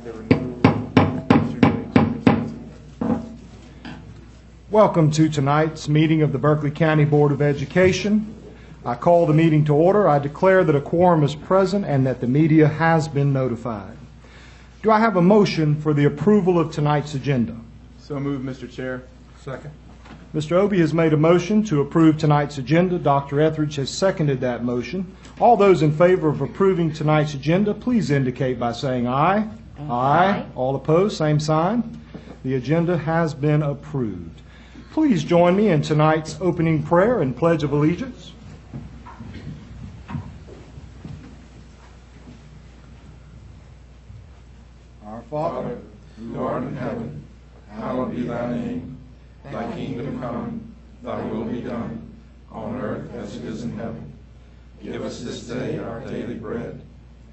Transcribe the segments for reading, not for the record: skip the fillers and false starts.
There were no extenuating circumstances. Welcome to tonight's meeting of the Berkeley County Board of Education. I call the meeting to order. I declare that a quorum is present and that the media has been notified. Do I have a motion for the approval of tonight's agenda? So moved, Mr. Chair. Second. Mr. Obie has made a motion to approve tonight's agenda. Dr. Etheridge has seconded that motion. All those in favor of approving tonight's agenda, please indicate by saying aye. Aye. All opposed, same sign. The agenda has been approved. Please join me in tonight's opening prayer and Pledge of Allegiance. Our Father, who art in heaven, hallowed be thy name. Thy kingdom come, thy will be done, on earth as it is in heaven. Give us this day our daily bread,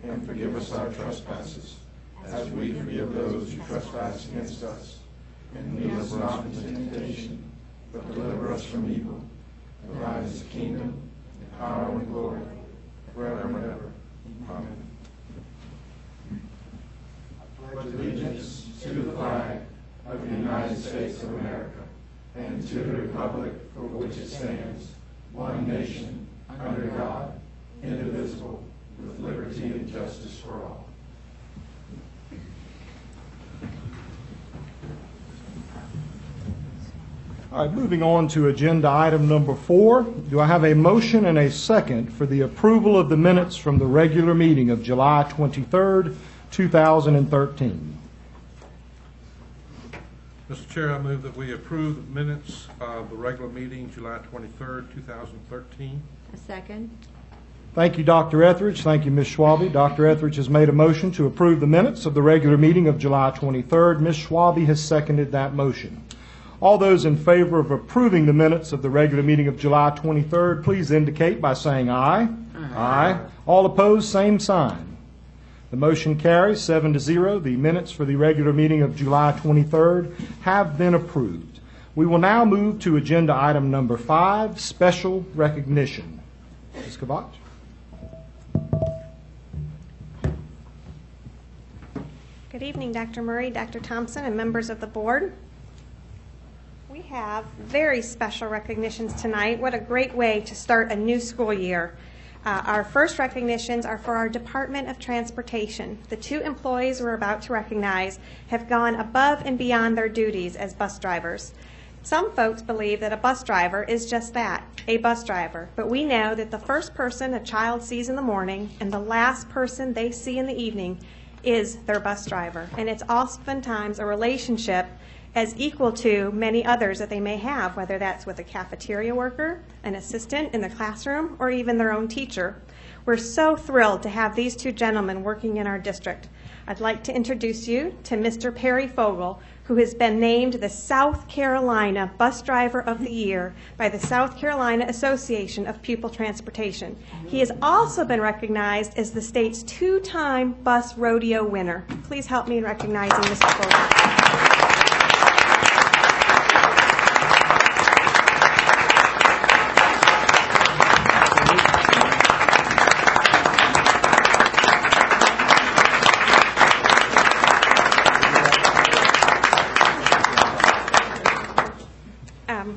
and forgive us our trespasses, as we forgive those who trespass against us. And lead us not into temptation, but deliver us from evil. For thine is the kingdom, the power, and the glory, forever and ever. Amen. I pledge allegiance to the flag of the United States of America, and to the republic for which it stands, one nation, under God, indivisible, with liberty and justice for all. All right, moving on to agenda item number 4. Do I have a motion and a second for the approval of the minutes from the regular meeting of July 23rd, 2013? Mr. Chair, I move that we approve the minutes of the regular meeting, July 23rd, 2013. A second. Thank you, Dr. Etheridge. Thank you, Ms. Schwabe. Dr. Etheridge has made a motion to approve the minutes of the regular meeting of July 23rd. Ms. Schwabe has seconded that motion. All those in favor of approving the minutes of the regular meeting of July 23rd, please indicate by saying aye. Aye. All opposed, same sign. The motion carries 7-0. The minutes for the regular meeting of July 23rd have been approved. We will now move to agenda item number 5, special recognition. Ms. Kavach. Good evening, Dr. Murray, Dr. Thompson, and members of the board. We have very special recognitions tonight. What a great way to start a new school year. Our first recognitions are for our Department of Transportation. The 2 employees we're about to recognize have gone above and beyond their duties as bus drivers. Some folks believe that a bus driver is just that, a bus driver. But we know that the first person a child sees in the morning and the last person they see in the evening is their bus driver. And it's oftentimes a relationship as equal to many others that they may have, whether that's with a cafeteria worker, an assistant in the classroom, or even their own teacher. We're so thrilled to have these 2 gentlemen working in our district. I'd like to introduce you to Mr. Perry Fogel, who has been named the South Carolina Bus Driver of the Year by the South Carolina Association of Pupil Transportation. He has also been recognized as the state's 2-time bus rodeo winner. Please help me in recognizing Mr. Fogel.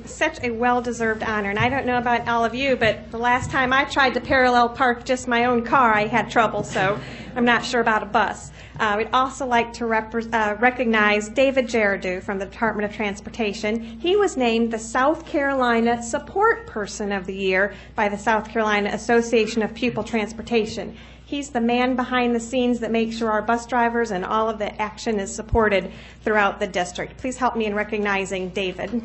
Such a well-deserved honor, and I don't know about all of you, but the last time I tried to parallel park just my own car, I had trouble, so I'm not sure about a bus. We'd also like to recognize David Gerardoux from the Department of Transportation. He was named the South Carolina Support Person of the Year by the South Carolina Association of Pupil Transportation. He's the man behind the scenes that makes sure our bus drivers and all of the action is supported throughout the district. Please help me in recognizing David.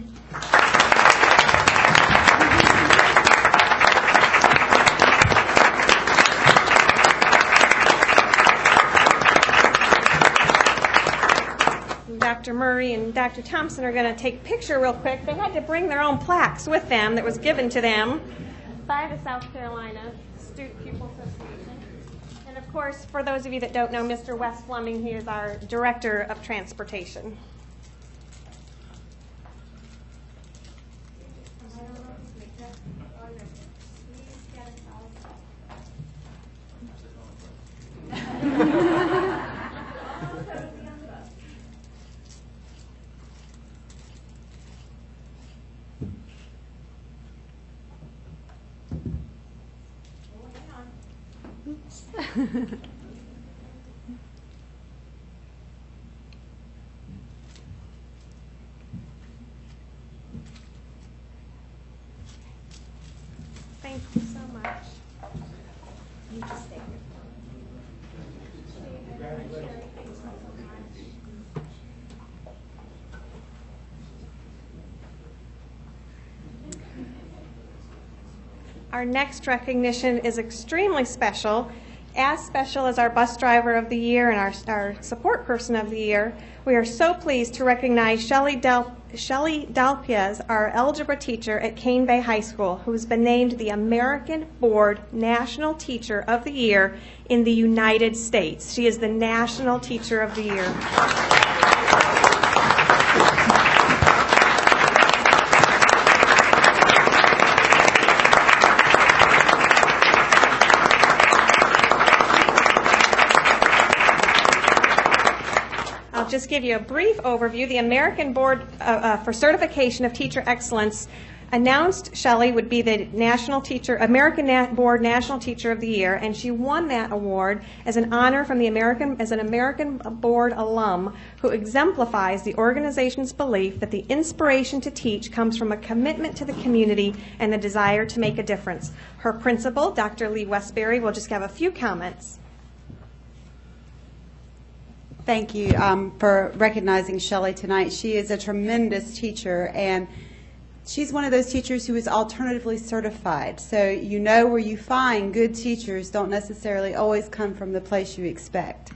Dr. Murray and Dr. Thompson are going to take a picture real quick. They had to bring their own plaques with them that was given to them by the South Carolina Student Pupil Association. And of course, for those of you that don't know, Mr. Wes Fleming, he is our Director of Transportation. Oops. Thank you so much. You just stay here. Our next recognition is extremely special as our Bus Driver of the Year and our Support Person of the Year. We are so pleased to recognize Shelley Dalpiez, our algebra teacher at Cane Bay High School, who has been named the American Board National Teacher of the Year in the United States. She is the National Teacher of the Year. Just give you a brief overview. The American Board for Certification of Teacher Excellence announced Shelley would be the American Board National Teacher of the Year, and she won that award as an honor from as an American Board alum who exemplifies the organization's belief that the inspiration to teach comes from a commitment to the community and the desire to make a difference. Her principal, Dr. Lee Westbury, will just have a few comments. Thank you for recognizing Shelley tonight. She is a tremendous teacher, and she's one of those teachers who is alternatively certified. So you know where you find good teachers don't necessarily always come from the place you expect.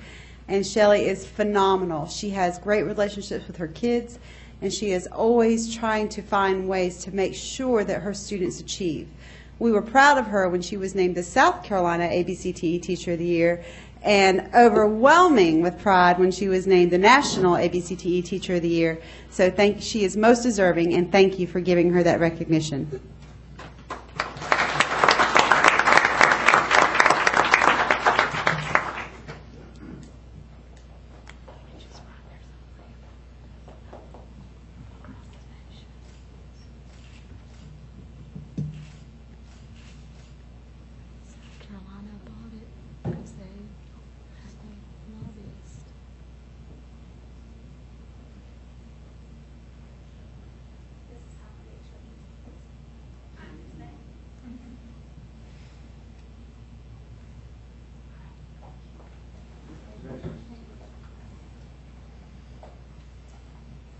And Shelley is phenomenal. She has great relationships with her kids, and she is always trying to find ways to make sure that her students achieve. We were proud of her when she was named the South Carolina ABCTE Teacher of the Year, and overwhelming with pride when she was named the National ABCTE Teacher of the Year. So she is most deserving, and thank you for giving her that recognition.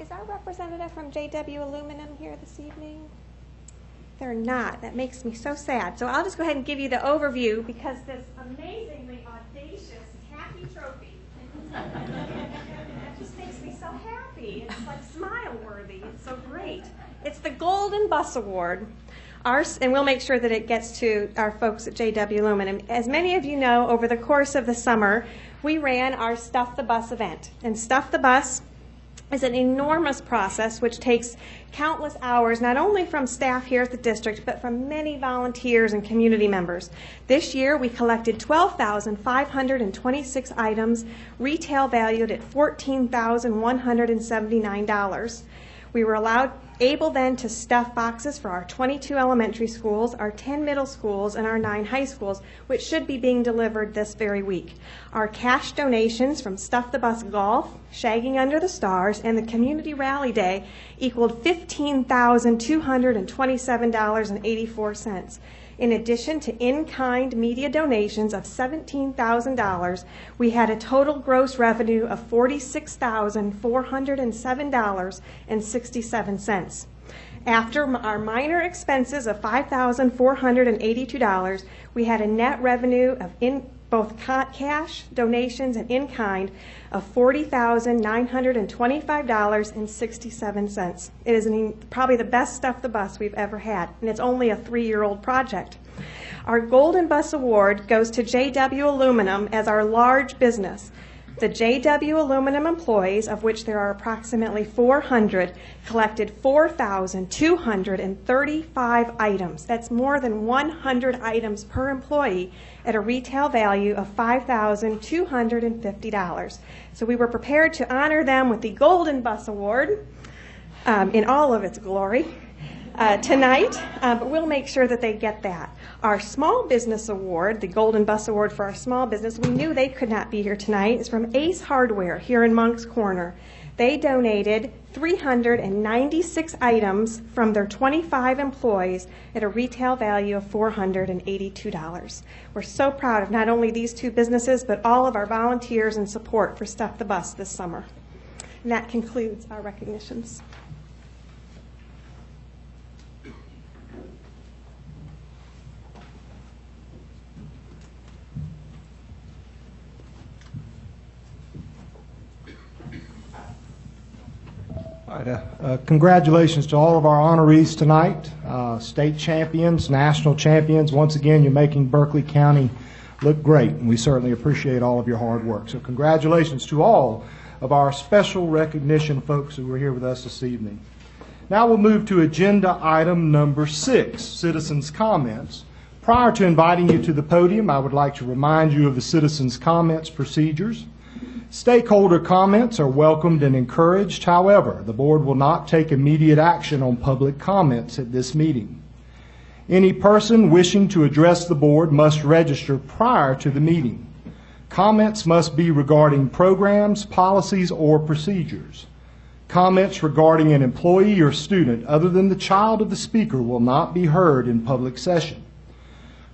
Is our representative from JW Aluminum here this evening? They're not. That makes me so sad. So I'll just go ahead and give you the overview because this amazingly audacious tacky trophy just makes me so happy. It's like smile-worthy. It's so great. It's the Golden Bus Award. And we'll make sure that it gets to our folks at JW Aluminum. As many of you know, over the course of the summer, we ran our Stuff the Bus event. And Stuff the Bus is an enormous process which takes countless hours, not only from staff here at the district, but from many volunteers and community members. This year, we collected 12,526 items, retail valued at $14,179. We were able then to stuff boxes for our 22 elementary schools, our 10 middle schools, and our 9 high schools, which should be being delivered this very week. Our cash donations from Stuff the Bus Golf, Shagging Under the Stars, and the Community Rally Day equaled $15,227.84. In addition to in-kind media donations of $17,000, we had a total gross revenue of $46,407.67. After our minor expenses of $5,482, we had a net revenue of both cash, donations, and in-kind of $40,925.67. It is probably the best Stuff the Bus we've ever had, and it's only a 3-year-old project. Our Golden Bus Award goes to JW Aluminum as our large business. The JW Aluminum employees, of which there are approximately 400, collected 4,235 items. That's more than 100 items per employee at a retail value of $5,250. So we were prepared to honor them with the Golden Bus Award in all of its glory. tonight, but we'll make sure that they get that. Our Small Business Award, the Golden Bus Award for our small business, we knew they could not be here tonight, is from Ace Hardware here in Moncks Corner. They donated 396 items from their 25 employees at a retail value of $482. We're so proud of not only these two businesses, but all of our volunteers and support for Stuff the Bus this summer. And that concludes our recognitions. All right, congratulations to all of our honorees tonight, state champions, national champions. Once again, you're making Berkeley County look great, and we certainly appreciate all of your hard work. So congratulations to all of our special recognition folks who were here with us this evening. Now we'll move to agenda item number 6, citizens' comments. Prior to inviting you to the podium, I would like to remind you of the citizens' comments procedures. Stakeholder comments are welcomed and encouraged. However, the board will not take immediate action on public comments at this meeting. Any person wishing to address the board must register prior to the meeting. Comments must be regarding programs, policies, or procedures. Comments regarding an employee or student other than the child of the speaker will not be heard in public session.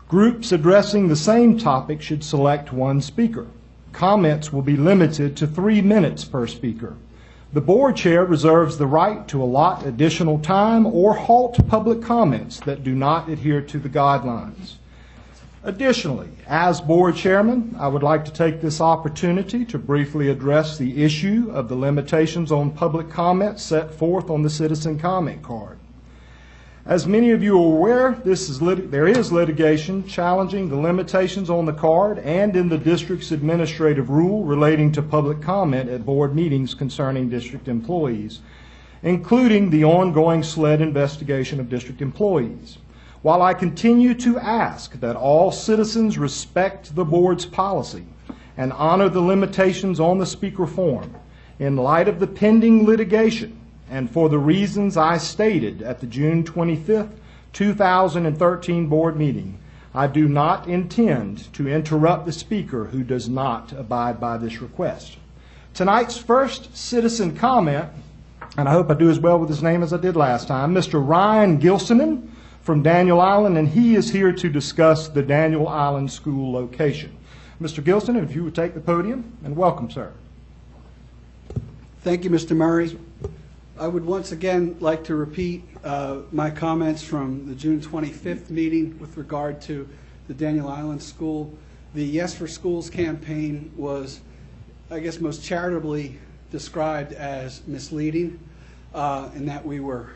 Groups addressing the same topic should select one speaker. Comments will be limited to 3 minutes per speaker. The board chair reserves the right to allot additional time or halt public comments that do not adhere to the guidelines. Additionally, as board chairman, I would like to take this opportunity to briefly address the issue of the limitations on public comments set forth on the citizen comment card. As many of you are aware, there is litigation challenging the limitations on the card and in the district's administrative rule relating to public comment at board meetings concerning district employees, including the ongoing SLED investigation of district employees. While I continue to ask that all citizens respect the board's policy and honor the limitations on the speaker form, in light of the pending litigation, and for the reasons I stated at the June 25th, 2013 board meeting, I do not intend to interrupt the speaker who does not abide by this request. Tonight's first citizen comment, and I hope I do as well with his name as I did last time, Mr. Ryan Gilsonen from Daniel Island, and he is here to discuss the Daniel Island School location. Mr. Gilsonen, if you would take the podium, and welcome, sir. Thank you, Mr. Murray. I would once again like to repeat my comments from the June 25th meeting with regard to the Daniel Island School. The Yes for Schools campaign was, I guess, most charitably described as misleading, in that we were,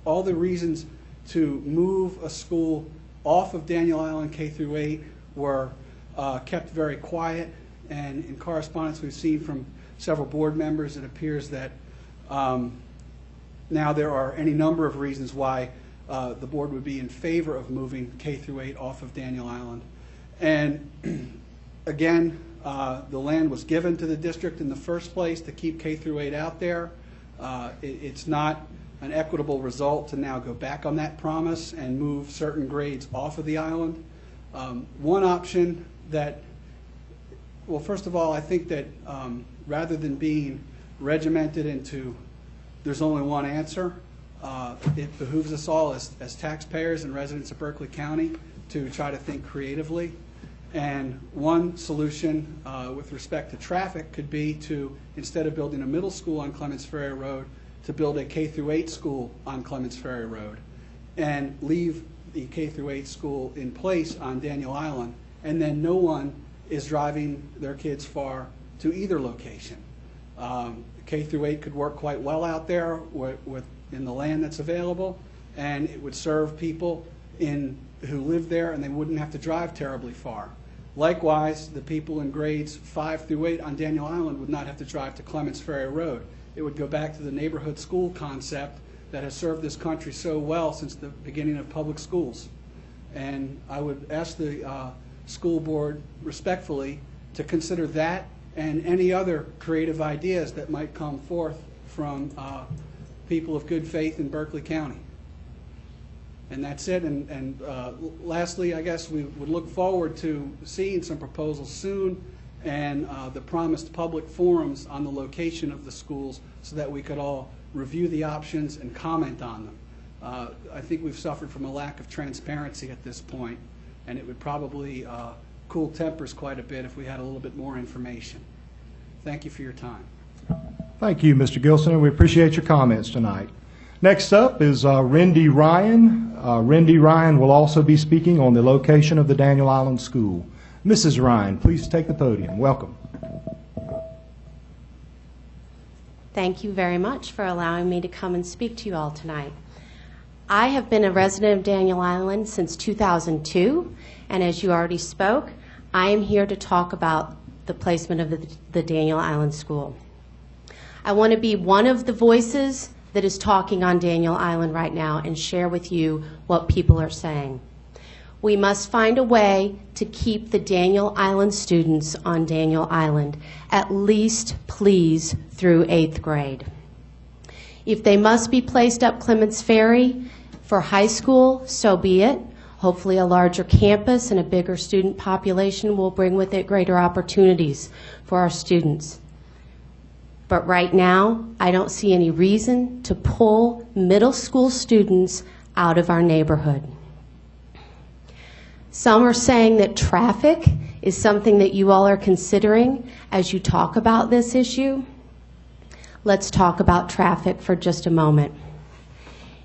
all the reasons to move a school off of Daniel Island K through 8 were kept very quiet, and in correspondence we've seen from several board members, it appears that now there are any number of reasons why the board would be in favor of moving K through 8 off of Daniel Island. And again, the land was given to the district in the first place to keep K through 8 out there. It's not an equitable result to now go back on that promise and move certain grades off of the island. One option that, well, first of all, I think that rather than being regimented into there's only one answer, it behooves us all as taxpayers and residents of Berkeley County to try to think creatively. And one solution with respect to traffic could be to, instead of building a middle school on Clements Ferry Road, to build a K through 8 school on Clements Ferry Road and leave the K through 8 school in place on Daniel Island, and then no one is driving their kids far to either location. K through 8 could work quite well out there in the land that's available, and it would serve people who live there, and they wouldn't have to drive terribly far. Likewise, the people in grades 5 through 8 on Daniel Island would not have to drive to Clements Ferry Road. It would go back to the neighborhood school concept that has served this country so well since the beginning of public schools. And I would ask the school board respectfully to consider that and any other creative ideas that might come forth from people of good faith in Berkeley County. And that's it. And lastly, I guess we would look forward to seeing some proposals soon and the promised public forums on the location of the schools so that we could all review the options and comment on them. I think we've suffered from a lack of transparency at this point, and it would probably cool tempers quite a bit if we had a little bit more information. Thank you for your time. Thank you, Mr. Gilson, and we appreciate your comments tonight. Next up is Rendy Ryan. Rendy Ryan will also be speaking on the location of the Daniel Island School. Mrs. Ryan, please take the podium. Welcome. Thank you very much for allowing me to come and speak to you all tonight. I have been a resident of Daniel Island since 2002, and as you already spoke, I am here to talk about the placement of the Daniel Island School. I want to be one of the voices that is talking on Daniel Island right now and share with you what people are saying. We must find a way to keep the Daniel Island students on Daniel Island, at least, please, through 8th grade. If they must be placed up Clements Ferry for high school, so be it. Hopefully a larger campus and a bigger student population will bring with it greater opportunities for our students. But right now, I don't see any reason to pull middle school students out of our neighborhood. Some are saying that traffic is something that you all are considering as you talk about this issue. Let's talk about traffic for just a moment.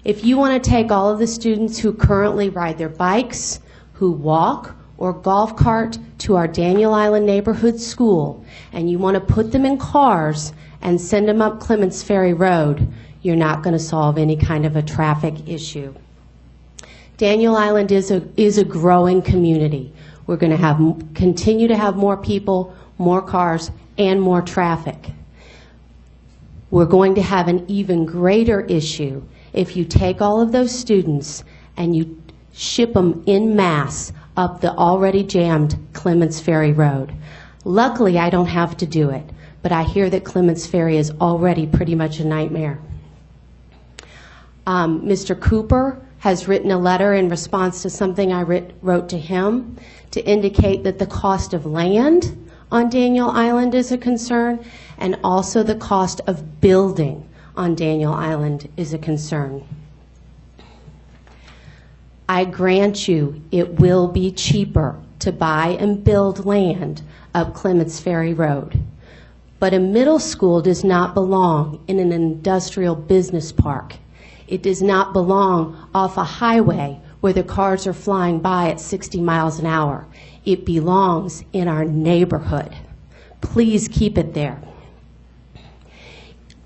If you want to take all of the students who currently ride their bikes, who walk, or golf cart to our Daniel Island neighborhood school, and you want to put them in cars and send them up Clements Ferry Road, you're not going to solve any kind of a traffic issue. Daniel Island is a growing community. We're going to continue to have more people, more cars, and more traffic. We're going to have an even greater issue if you take all of those students and you ship them en masse up the already jammed Clements Ferry Road. Luckily, I don't have to do it, but I hear that Clements Ferry is already pretty much a nightmare. Mr. Cooper has written a letter in response to something I wrote to him to indicate that the cost of land on Daniel Island is a concern, and also the cost of building on Daniel Island is a concern. I grant you it will be cheaper to buy and build land up Clements Ferry Road, but a middle school does not belong in an industrial business park. It does not belong off a highway where the cars are flying by at 60 miles an hour. It belongs in our neighborhood. Please keep it there.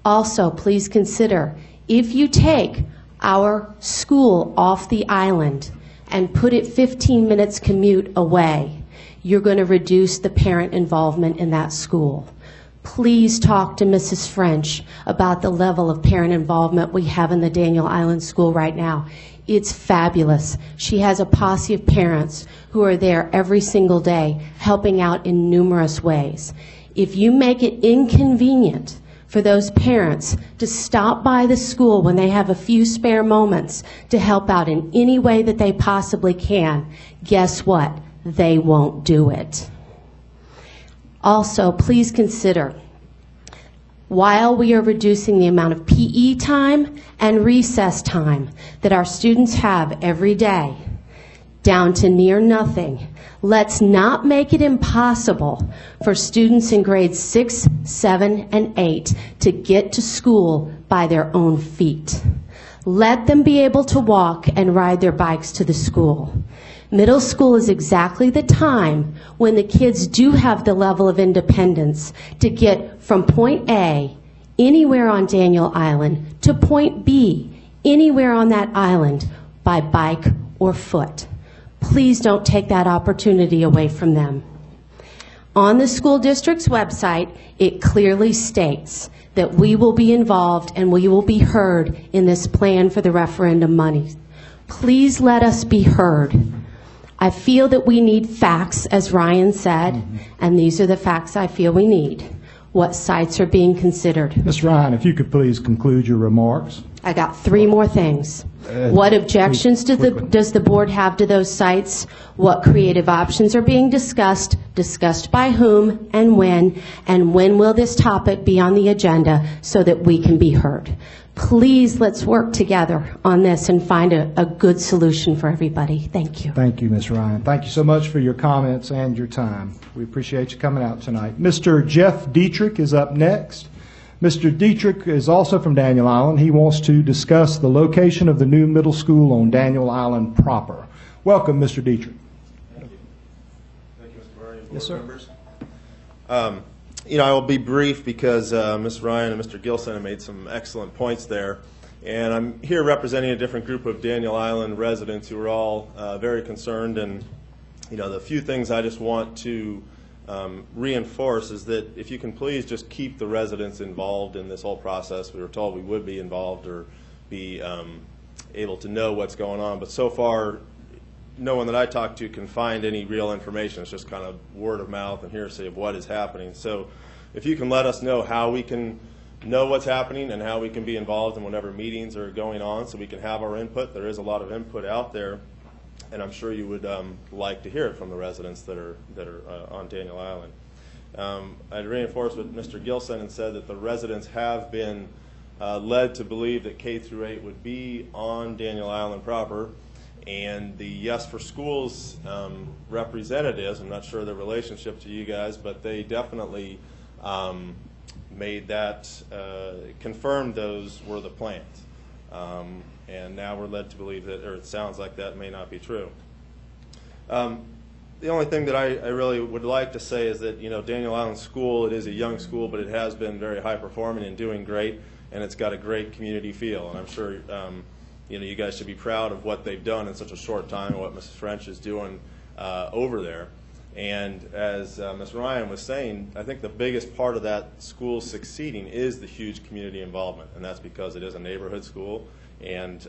Also, please consider, if you take our school off the island and put it 15 minutes commute away, you're going to reduce the parent involvement in that school. Please talk to Mrs. French about the level of parent involvement we have in the Daniel Island School right now. It's fabulous. She has a posse of parents who are there every single day, helping out in numerous ways. If you make it inconvenient for those parents to stop by the school when they have a few spare moments to help out in any way that they possibly can, guess what? They won't do it. Also, please consider, while we are reducing the amount of PE time and recess time that our students have every day down to near nothing, let's not make it impossible for students in grades 6, 7, and 8 to get to school by their own feet. Let them be able to walk and ride their bikes to the school. Middle school is exactly the time when the kids do have the level of independence to get from point A, anywhere on Daniel Island, to point B, anywhere on that island, by bike or foot. Please don't take that opportunity away from them. On the school district's website, it clearly states that we will be involved and we will be heard in this plan for the referendum money. Please let us be heard. I feel that we need facts, as Ryan said, and these are the facts I feel we need. What sites are being considered? Ms. Ryan, if you could please conclude your remarks. I got 3 more things. What objections does the board have to those sites? What creative options are being discussed by whom and when will this topic be on the agenda so that we can be heard? Please, let's work together on this and find a good solution for everybody. Thank you. Thank you, Ms. Ryan. Thank you so much for your comments and your time. We appreciate you coming out tonight. Mr. Jeff Dietrich is up next. Mr. Dietrich is also from Daniel Island. He wants to discuss the location of the new middle school on Daniel Island proper. Welcome, Mr. Dietrich. Thank you. Thank you, Mr. Murray and board Yes, sir. members. I will be brief because Ms. Ryan and Mr. Gilson have made some excellent points there. And I'm here representing a different group of Daniel Island residents who are all very concerned. And, the few things I just want to reinforce is that if you can please just keep the residents involved in this whole process. We were told we would be involved or be able to know what's going on. But so far, no one that I talk to can find any real information. It's just kind of word of mouth and hearsay of what is happening. So if you can let us know how we can know what's happening and how we can be involved in whatever meetings are going on so we can have our input. There is a lot of input out there, and I'm sure you would like to hear it from the residents that are on Daniel Island. I'd reinforce what Mr. Gilson had said, that the residents have been led to believe that K-8 would be on Daniel Island proper. And the Yes for Schools representatives, I'm not sure their relationship to you guys, but they definitely made that, confirmed those were the plans. And now we're led to believe that, or it sounds like that may not be true. The only thing that I really would like to say is that, Daniel Island School, it is a young school, but it has been very high performing and doing great, and it's got a great community feel. And I'm sure you guys should be proud of what they've done in such a short time and what Mrs. French is doing over there. And as Ms. Ryan was saying, I think the biggest part of that school succeeding is the huge community involvement, and that's because it is a neighborhood school, and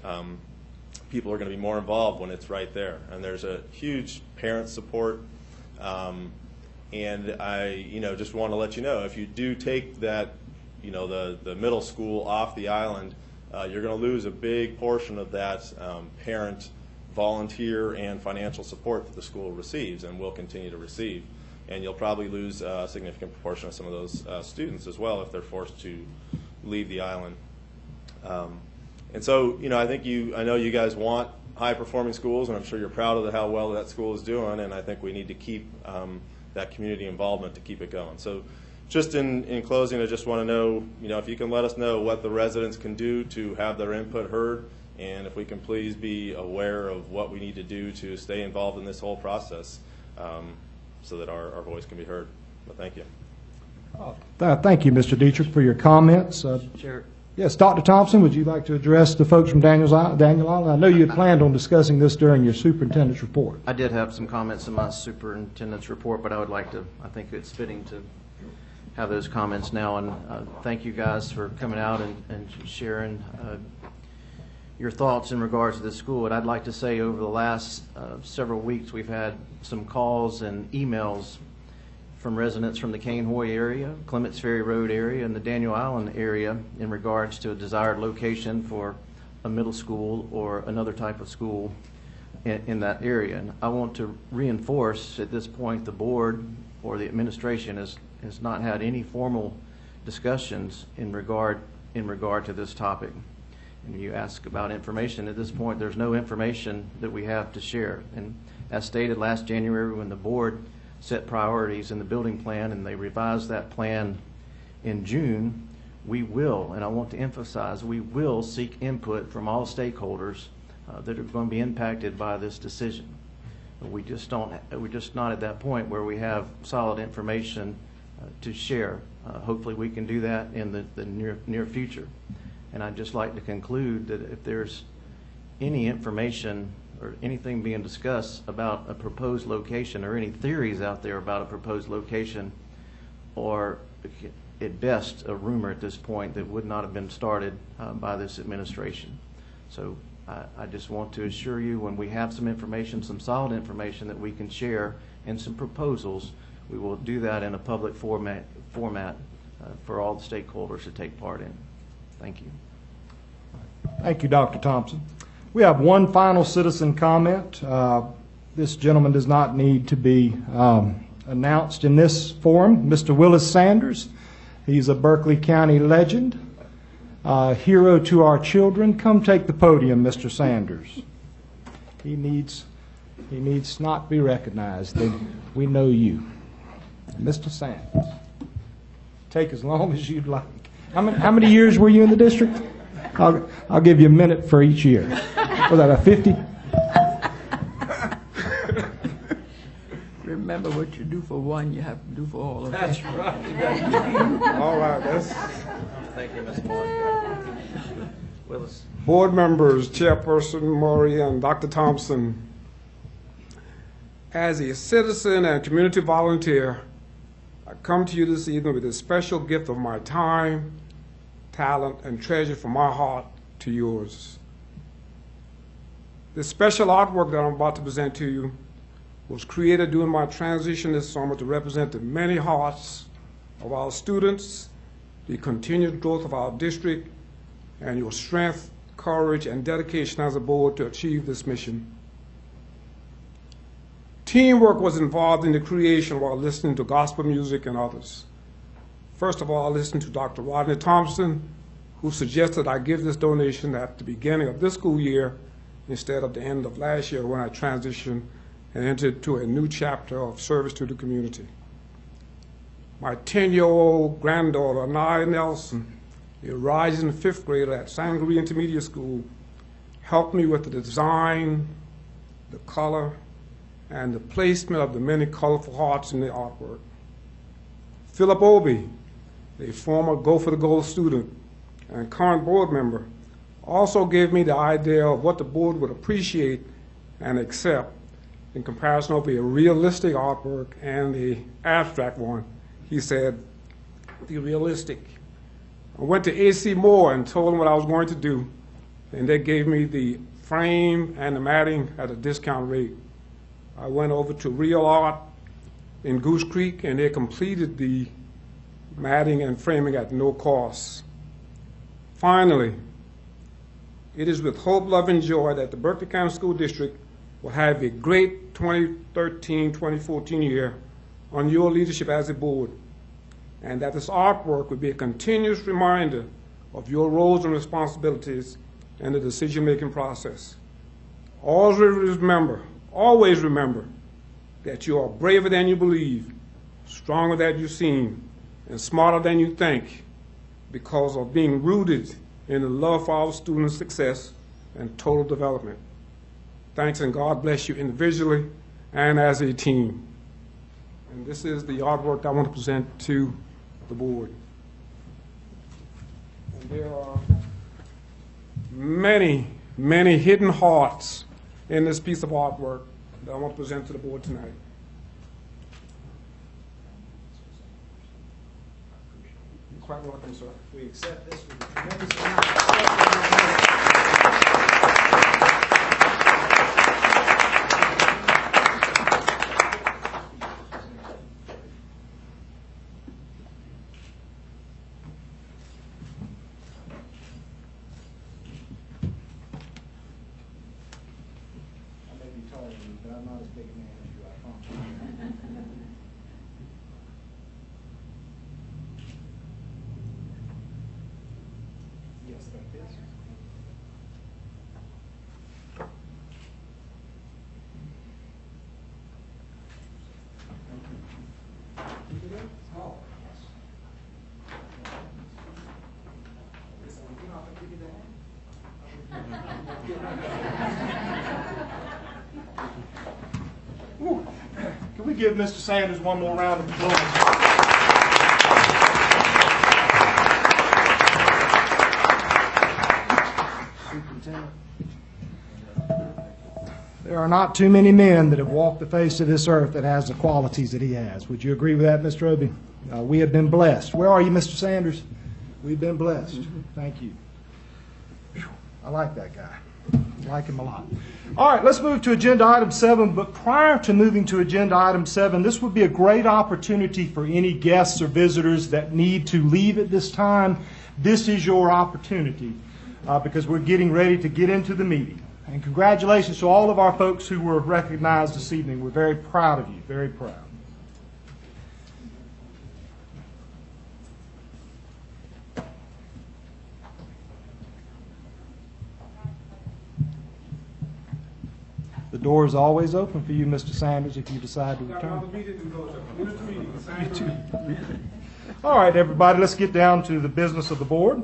people are going to be more involved when it's right there. And there's a huge parent support, and I just want to let you know, if you do take that, the middle school off the island, you're going to lose a big portion of that parent, volunteer, and financial support that the school receives and will continue to receive. And you'll probably lose a significant proportion of some of those students as well if they're forced to leave the island. And so, I know you guys want high-performing schools, and I'm sure you're proud of how well that school is doing, and I think we need to keep that community involvement to keep it going. So just in closing, I just want to know, if you can let us know what the residents can do to have their input heard, and if we can please be aware of what we need to do to stay involved in this whole process so that our voice can be heard. But thank you. Thank you, Mr. Dietrich, for your comments. Chair. Yes, Dr. Thompson, would you like to address the folks from Daniel Island? I know you had planned on discussing this during your superintendent's report. I did have some comments in my superintendent's report, but I think it's fitting to have those comments now. And thank you guys for coming out and sharing your thoughts in regards to this school. And I'd like to say over the last several weeks we've had some calls and emails from residents from the Cane Hoy area, Clements Ferry Road area, and the Daniel Island area in regards to a desired location for a middle school or another type of school in that area. And I want to reinforce at this point the board or the administration has not had any formal discussions in regard to this topic. And you ask about information. At this point, there's no information that we have to share. And as stated last January when the board set priorities in the building plan and they revised that plan in June, we will, and I want to emphasize, we will seek input from all stakeholders that are going to be impacted by this decision. We're just not at that point where we have solid information to share. Hopefully we can do that in the near future. And I'd just like to conclude that if there's any information or anything being discussed about a proposed location or any theories out there about a proposed location, or at best a rumor at this point that would not have been started by this administration. So I just want to assure you when we have some information, some solid information that we can share and some proposals, we will do that in a public format for all the stakeholders to take part in. Thank you. Thank you, Dr. Thompson. We have one final citizen comment. This gentleman does not need to be announced in this forum. Mr. Willis Sanders, he's a Berkeley County legend, hero to our children. Come take the podium, Mr. Sanders. He needs not be recognized. We know you. Mr. Sanders, take as long as you'd like. How many years were you in the district? I'll give you a minute for each year. Was that a 50? Remember, what you do for one, you have to do for all of them. That's right. All right, that's Thank you, Ms. Moore. Willis. board members, Chairperson Murray and Dr. Thompson. As a citizen and community volunteer, I come to you this evening with a special gift of my time, talent, and treasure from my heart to yours. This special artwork that I'm about to present to you was created during my transition this summer to represent the many hearts of our students, the continued growth of our district, and your strength, courage, and dedication as a board to achieve this mission. Teamwork was involved in the creation while listening to gospel music and others. First of all, I listened to Dr. Rodney Thompson, who suggested I give this donation at the beginning of this school year instead of the end of last year when I transitioned and entered to a new chapter of service to the community. My 10-year-old granddaughter, Anaya Nelson, a rising fifth grader at Sangre Intermediate School, helped me with the design, the color, and the placement of the many colorful hearts in the artwork. Philip Obey, a former Go for the Gold student and current board member, also gave me the idea of what the board would appreciate and accept in comparison of a realistic artwork and the abstract one. He said, the realistic. I went to A.C. Moore and told them what I was going to do, and they gave me the frame and the matting at a discount rate. I went over to Real Art in Goose Creek, and they completed the matting and framing at no cost. Finally, it is with hope, love, and joy that the Berkeley County School District will have a great 2013-2014 year on your leadership as a board, and that this artwork will be a continuous reminder of your roles and responsibilities in the decision-making process. Always remember that you are braver than you believe, stronger than you seem, and smarter than you think because of being rooted in the love for our students' success and total development. Thanks, and God bless you individually and as a team. And this is the artwork I want to present to the board. And there are many, many hidden hearts in this piece of artwork that I want to present to the board tonight. You're quite welcome, sir. We accept this with a tremendous amount of respect. But I'm not as big a man as you, I promise. Yes, like this. Keep it in? Small. Yes. You know, I think Can we give Mr. Sanders one more round of applause? There are not too many men that have walked the face of this earth that has the qualities that he has. Would you agree with that, Mr. Obey? We have been blessed. Where are you, Mr. Sanders? We've been blessed. Thank you. I like that guy. I like him a lot. All right, let's move to agenda item 7. But prior to moving to agenda item 7, this would be a great opportunity for any guests or visitors that need to leave at this time. This is your opportunity. because we're getting ready to get into the meeting. And congratulations to all of our folks who were recognized this evening. We're very proud of you, very proud. The door is always open for you, Mr. Sanders, if you decide to return. All right, everybody, let's get down to the business of the board.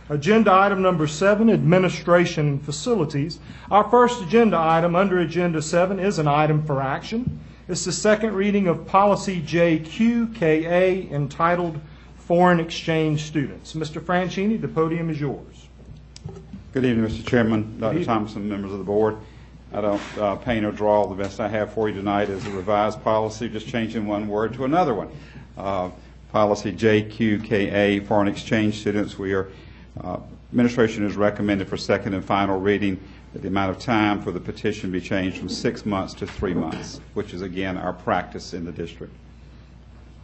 Agenda item number 7, administration and facilities. Our first agenda item under Agenda 7 is an item for action. It's the second reading of Policy JQKA entitled Foreign Exchange Students. Mr. Franchini, the podium is yours. Good evening, Mr. Chairman, Dr. Thompson, members of the board. I don't paint or draw. The best I have for you tonight is a revised policy, just changing one word to another one. Policy JQKA, foreign exchange students. Administration is recommended for second and final reading that the amount of time for the petition be changed from 6 months to 3 months, which is, again, our practice in the district.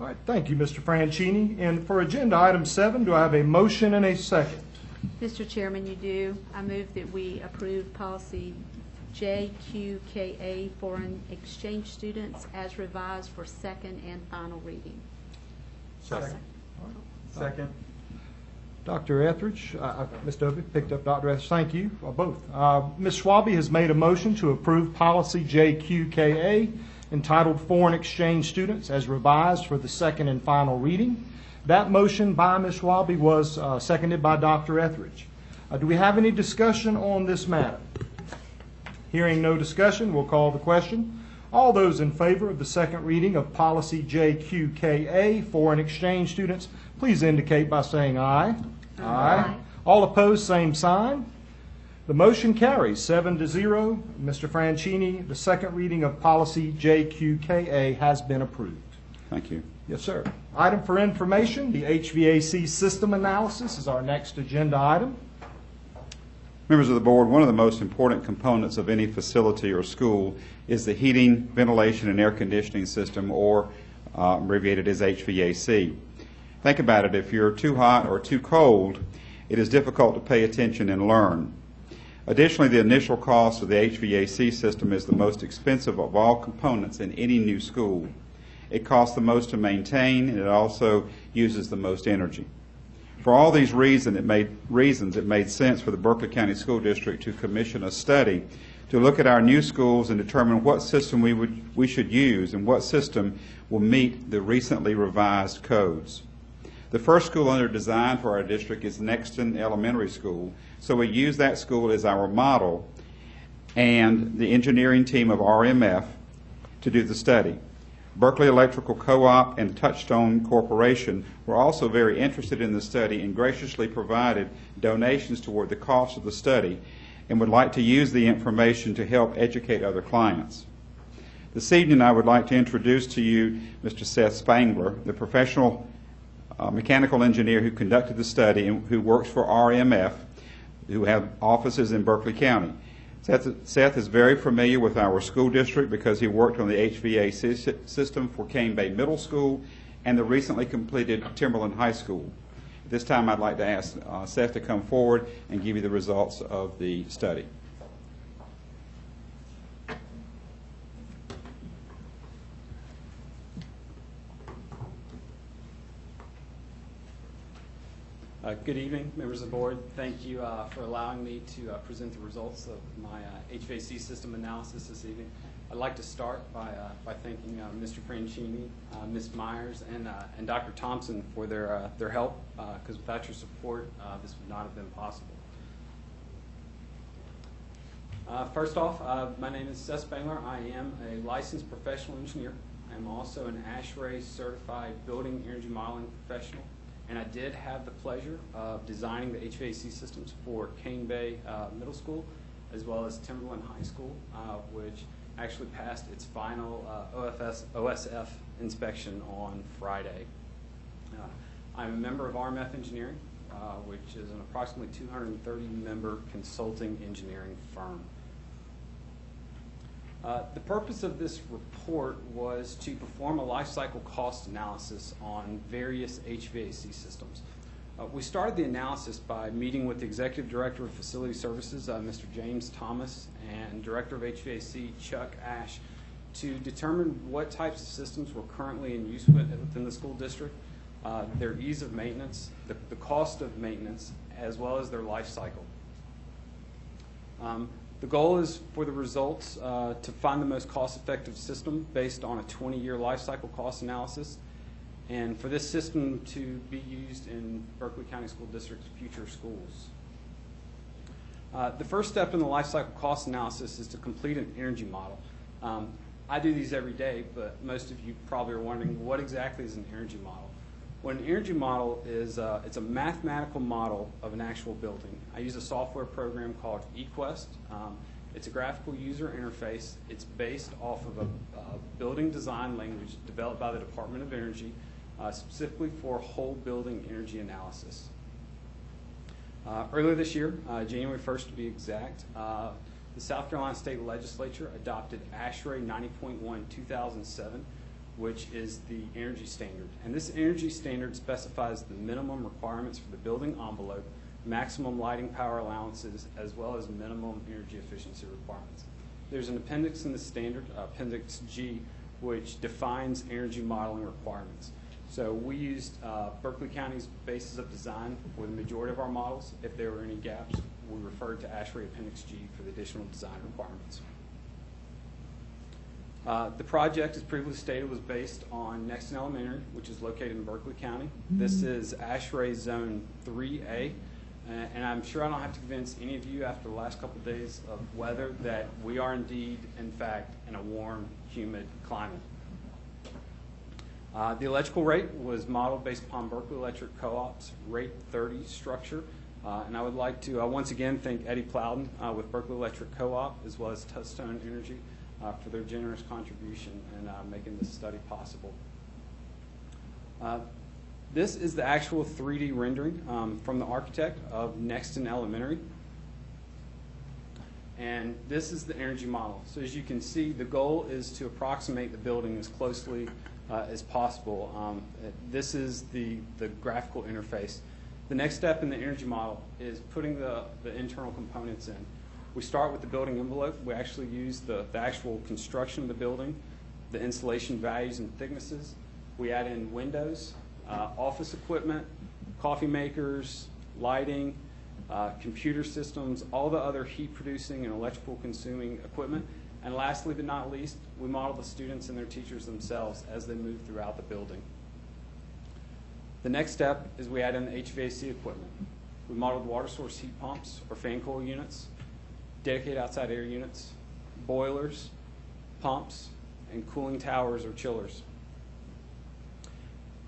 All right, thank you, Mr. Franchini. And for agenda item 7, do I have a motion and a second? Mr. Chairman, you do. I move that we approve policy JQKA, foreign exchange students, as revised for second and final reading. Second. Second. Dr. Etheridge, Ms. Dovey picked up Dr. Etheridge. Thank you, both. Ms. Schwabe has made a motion to approve policy JQKA entitled Foreign Exchange Students as revised for the second and final reading. That motion by Ms. Schwabe was seconded by Dr. Etheridge. Do we have any discussion on this matter? Hearing no discussion, we'll call the question. All those in favor of the second reading of policy JQKA, foreign exchange students, please indicate by saying aye. Aye. All opposed, same sign. The motion carries 7-0. Mr. Franchini, the second reading of policy JQKA has been approved. Thank you. Yes, sir. Item for information, the HVAC system analysis is our next agenda item. Members of the board, one of the most important components of any facility or school is the heating, ventilation, and air conditioning system, or abbreviated as HVAC. Think about it. If you're too hot or too cold, it is difficult to pay attention and learn. Additionally, the initial cost of the HVAC system is the most expensive of all components in any new school. It costs the most to maintain, and it also uses the most energy. For all these reasons, it made sense for the Berkeley County School District to commission a study to look at our new schools and determine what system we should use and what system will meet the recently revised codes. The first school under design for our district is Nexton Elementary School, so we use that school as our model and the engineering team of RMF to do the study. Berkeley Electrical Co-op and Touchstone Corporation were also very interested in the study and graciously provided donations toward the cost of the study and would like to use the information to help educate other clients. This evening I would like to introduce to you Mr. Seth Spangler, the professional mechanical engineer who conducted the study and who works for RMF, who have offices in Berkeley County. Seth is very familiar with our school district because he worked on the HVAC system for Cane Bay Middle School and the recently completed Timberland High School. At this time, I'd like to ask Seth to come forward and give you the results of the study. Good evening, members of the board. Thank you for allowing me to present the results of my HVAC system analysis this evening. I'd like to start by thanking Mr. Franchini, Ms. Myers, and Dr. Thompson for their help, because without your support, this would not have been possible. First off, my name is Seth Spangler. I am a licensed professional engineer. I'm also an ASHRAE certified building energy modeling professional. And I did have the pleasure of designing the HVAC systems for Cane Bay Middle School as well as Timberland High School, which actually passed its final OSF inspection on Friday. I'm a member of RMF Engineering, which is an approximately 230-member consulting engineering firm. The purpose of this report was to perform a life cycle cost analysis on various HVAC systems. We started the analysis by meeting with the Executive Director of Facility Services, Mr. James Thomas, and Director of HVAC, Chuck Ash, to determine what types of systems were currently in use within the school district, their ease of maintenance, the cost of maintenance, as well as their life cycle. The goal is for the results to find the most cost-effective system based on a 20-year life cycle cost analysis, and for this system to be used in Berkeley County School District's future schools. The first step in the life cycle cost analysis is to complete an energy model. I do these every day, but most of you probably are wondering what exactly is an energy model. Well, an energy model is it's a mathematical model of an actual building. I use a software program called eQuest. It's a graphical user interface. It's based off of a building design language developed by the Department of Energy, specifically for whole building energy analysis. Earlier this year, January 1st to be exact, the South Carolina State Legislature adopted ASHRAE 90.1 2007, which is the energy standard. And this energy standard specifies the minimum requirements for the building envelope, maximum lighting power allowances, as well as minimum energy efficiency requirements. There's an appendix in the standard, Appendix G, which defines energy modeling requirements. So we used Berkeley County's basis of design for the majority of our models. If there were any gaps, we referred to ASHRAE Appendix G for the additional design requirements. The project, as previously stated, was based on Nexton Elementary, which is located in Berkeley County. This is ASHRAE Zone 3A, and I'm sure I don't have to convince any of you after the last couple of days of weather that we are indeed, in fact, in a warm, humid climate. The electrical rate was modeled based upon Berkeley Electric Co-op's Rate 30 structure. And I would like to once again thank Eddie Plowden with Berkeley Electric Co-op, as well as Touchstone Energy, for their generous contribution in making this study possible. This is the actual 3D rendering from the architect of Nexton Elementary. And this is the energy model. So as you can see, the goal is to approximate the building as closely as possible. This is the graphical interface. The next step in the energy model is putting the internal components in. We start with the building envelope. We actually use the actual construction of the building, the insulation values and thicknesses. We add in windows, office equipment, coffee makers, lighting, computer systems, all the other heat producing and electrical consuming equipment. And lastly but not least, we model the students and their teachers themselves as they move throughout the building. The next step is we add in the HVAC equipment. We modeled water source heat pumps or fan coil units, dedicated outside air units, boilers, pumps, and cooling towers or chillers.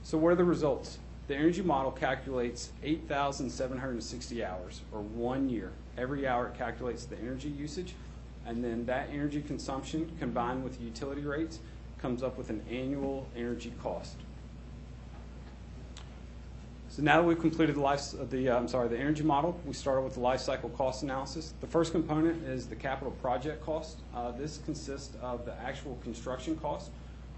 So what are the results? The energy model calculates 8,760 hours, or 1 year. Every hour it calculates the energy usage, and then that energy consumption combined with utility rates comes up with an annual energy cost. So now that we've completed the energy model, we started with the life cycle cost analysis. The first component is the capital project cost. This consists of the actual construction cost.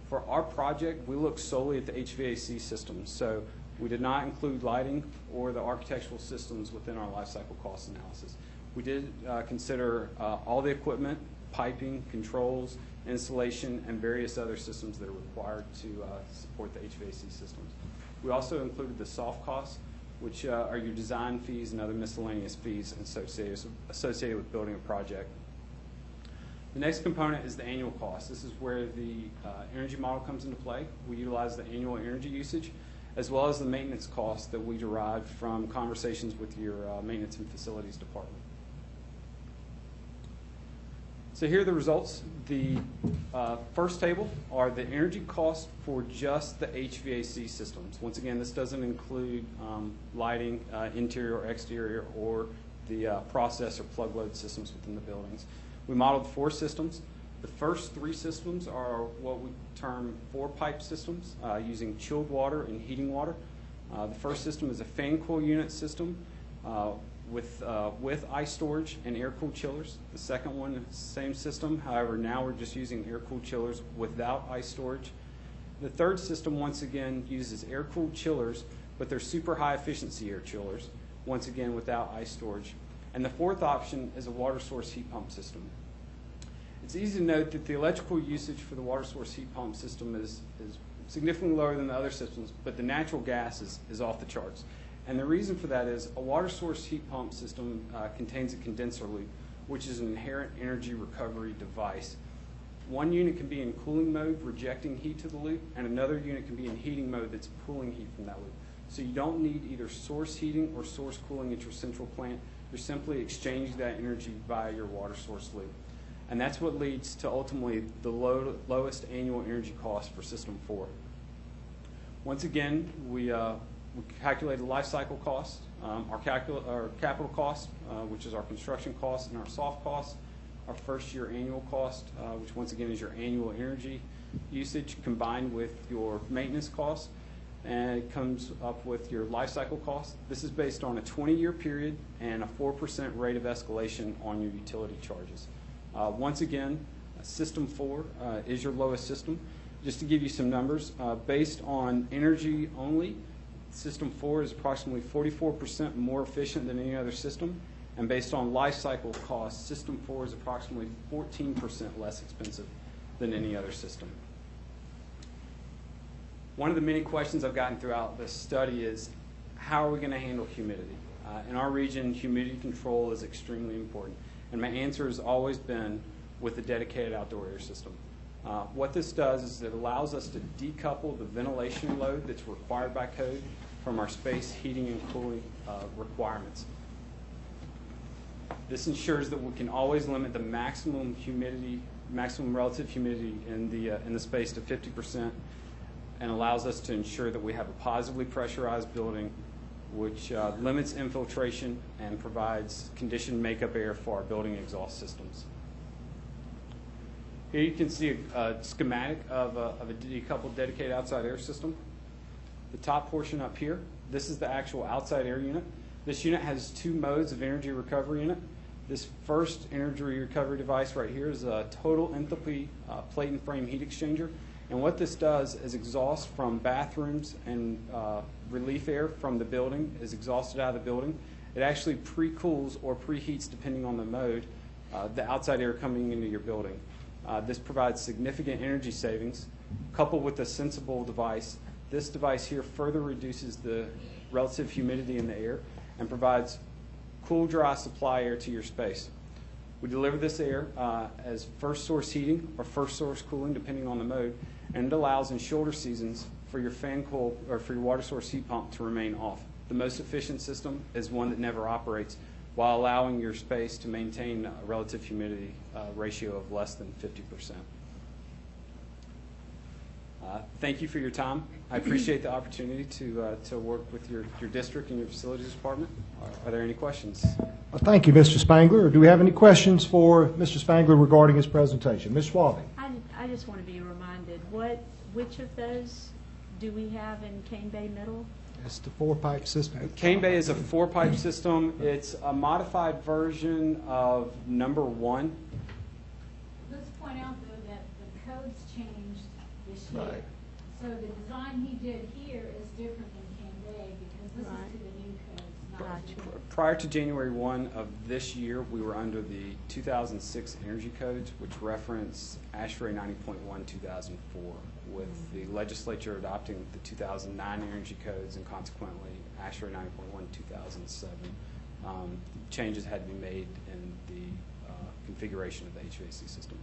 For our project, we looked solely at the HVAC systems. So we did not include lighting or the architectural systems within our life cycle cost analysis. We did consider all the equipment, piping, controls, insulation, and various other systems that are required to support the HVAC systems. We also included the soft costs, which are your design fees and other miscellaneous fees associated with building a project. The next component is the annual cost. This is where the energy model comes into play. We utilize the annual energy usage, as well as the maintenance costs that we derived from conversations with your maintenance and facilities department. So here are the results. The first table are the energy costs for just the HVAC systems. Once again, this doesn't include lighting, interior or exterior, or the process or plug load systems within the buildings. We modeled 4 systems. The first 3 systems are what we term 4-pipe systems using chilled water and heating water. The first system is a fan coil unit system with ice storage and air-cooled chillers. The second one, same system. However, now we're just using air-cooled chillers without ice storage. The third system, once again, uses air-cooled chillers, but they're super high efficiency air chillers, once again without ice storage. And the fourth option is a water source heat pump system. It's easy to note that the electrical usage for the water source heat pump system is significantly lower than the other systems, but the natural gas is off the charts. And the reason for that is a water source heat pump system contains a condenser loop, which is an inherent energy recovery device. One unit can be in cooling mode, rejecting heat to the loop, and another unit can be in heating mode that's pulling heat from that loop. So you don't need either source heating or source cooling at your central plant. You're simply exchanging that energy via your water source loop. And that's what leads to ultimately the lowest annual energy cost for System 4. Once again, we calculated life cycle cost, our capital cost, which is our construction cost, and our soft cost, our first year annual cost, which once again is your annual energy usage combined with your maintenance cost, and it comes up with your life cycle cost. This is based on a 20-year period and a 4% rate of escalation on your utility charges. Once again, System 4 is your lowest system. Just to give you some numbers, based on energy only, System 4 is approximately 44% more efficient than any other system. And based on life cycle costs, System 4 is approximately 14% less expensive than any other system. One of the many questions I've gotten throughout this study is, how are we going to handle humidity? In our region, humidity control is extremely important. And my answer has always been with a dedicated outdoor air system. What this does is it allows us to decouple the ventilation load that's required by code from our space heating and cooling requirements. This ensures that we can always limit the maximum relative humidity in the space to 50%, and allows us to ensure that we have a positively pressurized building, which limits infiltration and provides conditioned makeup air for our building exhaust systems. Here you can see a schematic of a decoupled dedicated outside air system. The top portion up here, this is the actual outside air unit. This unit has two modes of energy recovery in it. This first energy recovery device right here is a total enthalpy plate and frame heat exchanger. And what this does is exhaust from bathrooms and relief air from the building is exhausted out of the building. It actually pre-cools or preheats, depending on the mode, the outside air coming into your building. This provides significant energy savings. Coupled with a sensible device, this device here further reduces the relative humidity in the air and provides cool, dry supply air to your space. We deliver this air as first source heating or first source cooling, depending on the mode, and it allows in shoulder seasons for your fan coil or for your water source heat pump to remain off. The most efficient system is one that never operates, while allowing your space to maintain a relative humidity ratio of less than 50%. Thank you for your time. I appreciate the opportunity to work with your district and your facilities department. Are there any questions? Well, thank you, Mr. Spangler. Do we have any questions for Mr. Spangler regarding his presentation? Ms. Schwabe. I just want to be reminded, which of those do we have in Cane Bay Middle? It's the four-pipe system. Cane Bay is a four-pipe system. It's a modified version of number 1. Let's point out, though, that the codes changed this year. Right. So the design he did here is different than Cane Bay because this is to the new codes, not Prior to January 1 of this year, we were under the 2006 energy codes, which reference ASHRAE 90.1 2004, with the legislature adopting the 2009 energy codes and consequently ASHRAE 90.1 2007. Changes had to be made in the configuration of the HVAC system.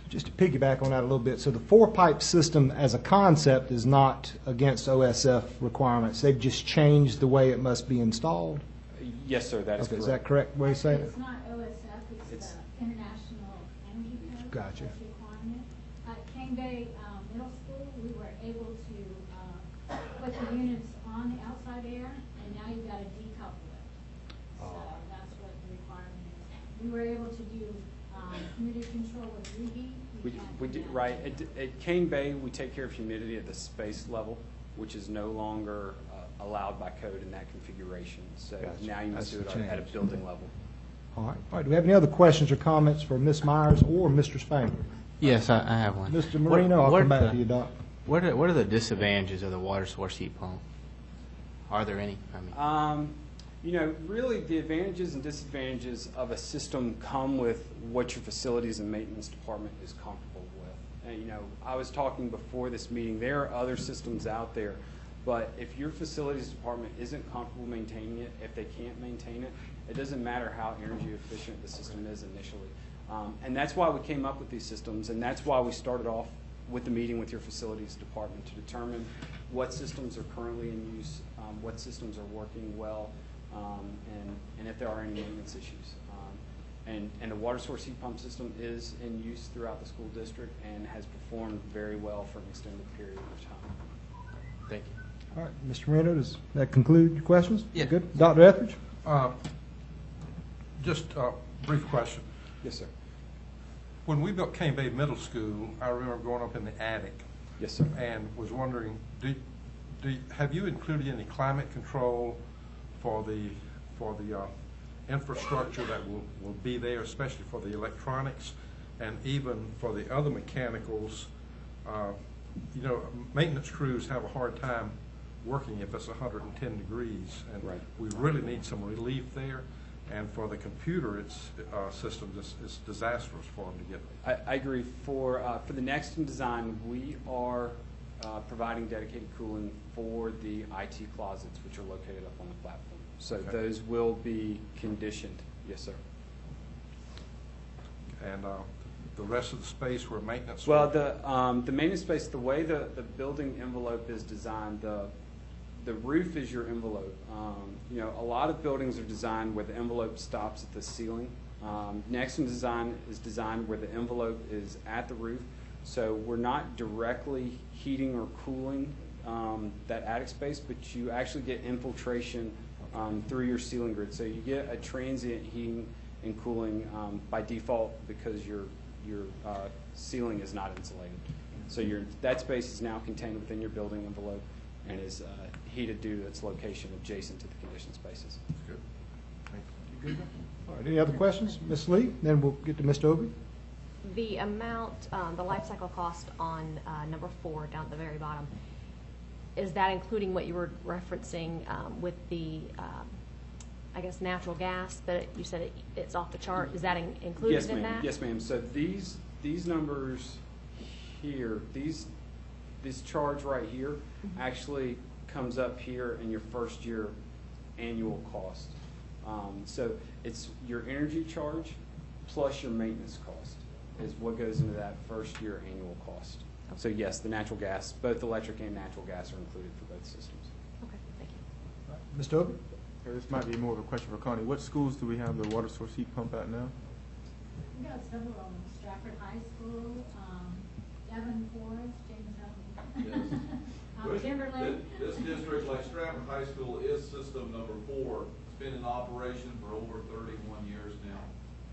Just to piggyback on that a little bit, so the four-pipe system as a concept is not against OSF requirements. They've just changed the way it must be installed? Yes, sir, that is correct. Is that correct way to say it? It's not OSF, it's the International Energy Code. Gotcha. That's requirement. At Cane Bay Middle School, we were able to put the units on the outside air, and now you've got to decouple it. So that's what the requirement is. We were able to do humidity control with reheat. We did, right. At Cane Bay, we take care of humidity at the space level, which is no longer allowed by code in that configuration. So Gotcha. Now you must do it at a building level. All right. All right. Do we have any other questions or comments for Ms. Myers or Mr. Spangler? Yes, I have one. Mr. Marino, I'll come back to you, Doc. What are the disadvantages of the water source heat pump? Are there any? You know, really the advantages and disadvantages of a system come with what your facilities and maintenance department is comfortable with. And, you know, I was talking before this meeting, there are other systems out there, but if your facilities department isn't comfortable maintaining it, if they can't maintain it, it doesn't matter how energy efficient the system is initially. And that's why we came up with these systems, and that's why we started off with the meeting with your facilities department to determine what systems are currently in use, what systems are working well, and if there are any maintenance issues. And the water source heat pump system is in use throughout the school district and has performed very well for an extended period of time. Thank you. All right, Mr. Moreno, does that conclude your questions? Yeah. Good. Dr. Etheridge? Just a brief question. Yes, sir. When we built Cane Bay Middle School, I remember going up in the attic. Yes, sir. And was wondering, have you included any climate control for the infrastructure that will be there, especially for the electronics and even for the other mechanicals? You know, maintenance crews have a hard time working if it's 110 degrees, and right. We really need some relief there. And for the computer, systems, it's disastrous for them to get. I agree. For the next in design, we are providing dedicated cooling for the IT closets, which are located up on the platform. So Okay. those will be conditioned. Yes, sir. And the rest of the space where maintenance. Well, the maintenance space, the way the building envelope is designed, the roof is your envelope. You know, a lot of buildings are designed where the envelope stops at the ceiling. Next in design is designed where the envelope is at the roof. So we're not directly heating or cooling that attic space, but you actually get infiltration through your ceiling grid. So you get a transient heating and cooling by default because your ceiling is not insulated. So that space is now contained within your building envelope and is heated due to its location adjacent to the conditioned spaces. Good. Thank you. You good? All right, any other questions? Ms. Lee? Then we'll get to Mr. Obey. The amount, the life cycle cost on number 4 down at the very bottom, is that including what you were referencing with the, I guess, natural gas that you said it's off the chart? Is that included Yes, in ma'am. that? Yes, ma'am. So these numbers here, this charge right here actually comes up here in your first year annual cost. So it's your energy charge plus your maintenance cost is what goes into that first year annual cost. So yes, the natural gas, both electric and natural gas are included for both systems. Okay, thank you. Mr. Obey? This might be more of a question for Connie. What schools do we have the water source heat pump at now? We got several of them. Stratford High School, Devon Forest, Jamestown. Timberlake. This district, like Stratford High School, is system number 4. It's been in operation for over 31 years now.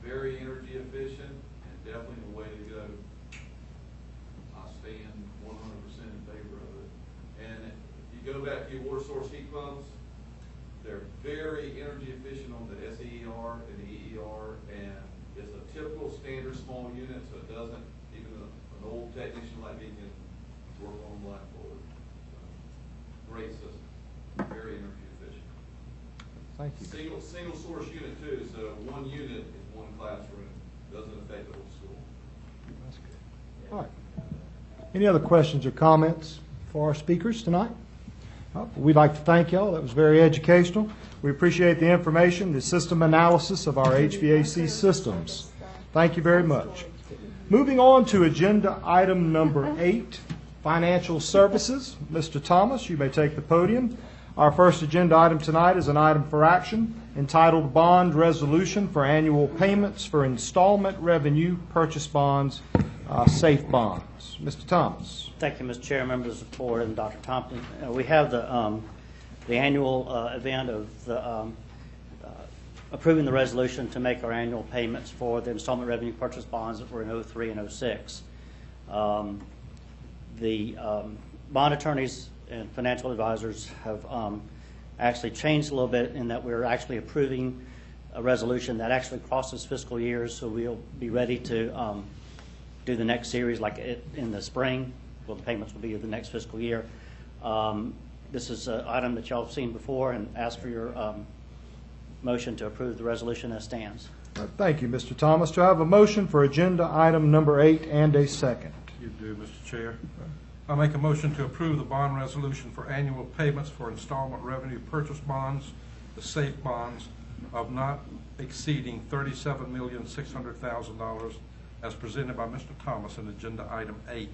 Very energy efficient and definitely the way to go. I stand 100% in favor of it. And if you go back to your water source heat pumps, they're very energy efficient on the SEER and the EER, and it's a typical standard small unit, so it doesn't, even an old technician like me can work on a blackboard. Great system, very energy efficient. Thank you. Single source unit too, so one unit is one classroom, doesn't affect the whole school. That's good. All right. Any other questions or comments for our speakers tonight? We'd like to thank y'all. That was very educational. We appreciate the information, the system analysis of our HVAC systems. Thank you very much. Moving on to agenda item number 8, financial services. Mr. Thomas, you may take the podium. Our first agenda item tonight is an item for action entitled Bond Resolution for Annual Payments for Installment Revenue Purchase Bonds, Safe Bonds. Mr. Thomas. Thank you, Mr. Chair, members of the board, and Dr. Thompson. We have the annual event of the approving the resolution to make our annual payments for the installment revenue purchase bonds that were in 03 and 06. The bond attorneys and financial advisors have actually changed a little bit in that we're actually approving a resolution that actually crosses fiscal years, so we'll be ready to do the next series like in the spring. well, the payments will be the next fiscal year. This is an item that y'all have seen before, and ask for your motion to approve the resolution as stands. Thank you, Mr. Thomas. Do I have a motion for agenda item number 8 and a second? You do, Mr. Chair. I make a motion to approve the bond resolution for annual payments for installment revenue purchase bonds, the SAFE bonds, of not exceeding $37,600,000 as presented by Mr. Thomas in agenda item 8.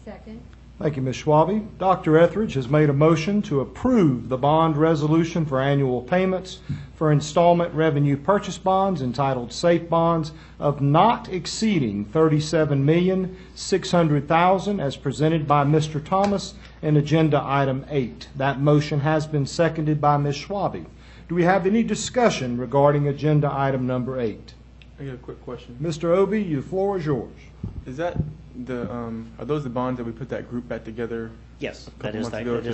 Second. Thank you, Ms. Schwabe. Dr. Etheridge has made a motion to approve the bond resolution for annual payments for installment revenue purchase bonds entitled SAFE bonds of not exceeding $37,600,000 as presented by Mr. Thomas in agenda item 8. That motion has been seconded by Ms. Schwabe. Do we have any discussion regarding agenda item number 8? I got a quick question. Mr. Obie, the floor is yours. Is that are those the bonds that we put that group back together? Yes, that is that group,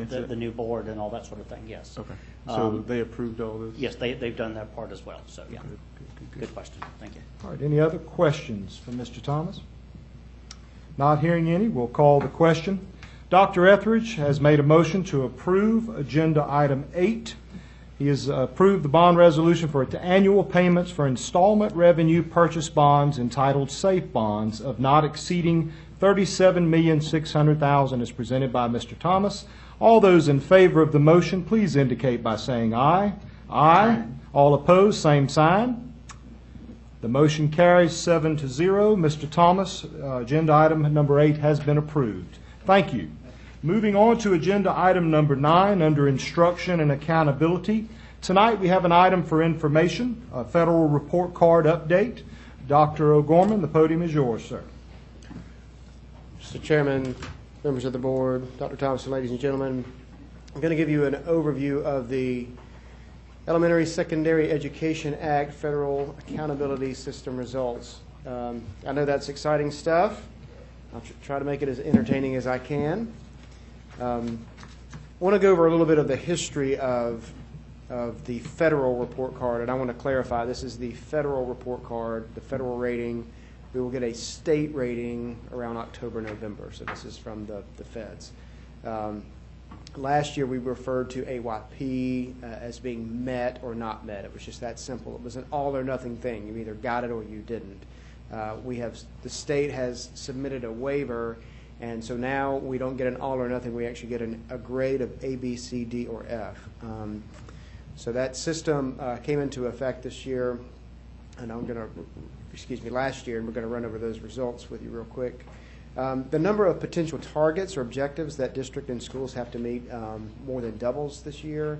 the new board and all that sort of thing, yes. Okay. So they approved all this? Yes, they've done their part as well, so yeah. Good question, thank you. All right, any other questions for Mr. Thomas? Not hearing any, we'll call the question. Dr. Etheridge has made a motion to approve agenda item 8. He has approved the bond resolution for annual payments for installment revenue purchase bonds entitled SAFE bonds of not exceeding $37,600,000 as presented by Mr. Thomas. All those in favor of the motion, please indicate by saying aye. Aye. All opposed, same sign. The motion carries 7-0. Mr. Thomas, agenda item number 8 has been approved. Thank you. Moving on to agenda item number 9 under instruction and accountability. Tonight we have an item for information, a federal report card update. Dr. O'Gorman, the podium is yours, sir. Mr. Chairman, members of the board, Dr. Thompson, ladies and gentlemen, I'm going to give you an overview of the Elementary Secondary Education Act Federal Accountability System results. I know that's exciting stuff. I'll try to make it as entertaining as I can. I want to go over a little bit of the history of the federal report card, and I want to clarify this is the federal report card, the federal rating. We will get a state rating around October, November, so this is from the feds. Last year we referred to AYP as being met or not met. It was just that simple. It was an all or nothing thing. You either got it or you didn't. The state has submitted a waiver, and so now we don't get an all or nothing. We actually get a grade of A, B, C, D, or F. So that system came into effect this year, and last year, and we're going to run over those results with you real quick. The number of potential targets or objectives that district and schools have to meet more than doubles this year.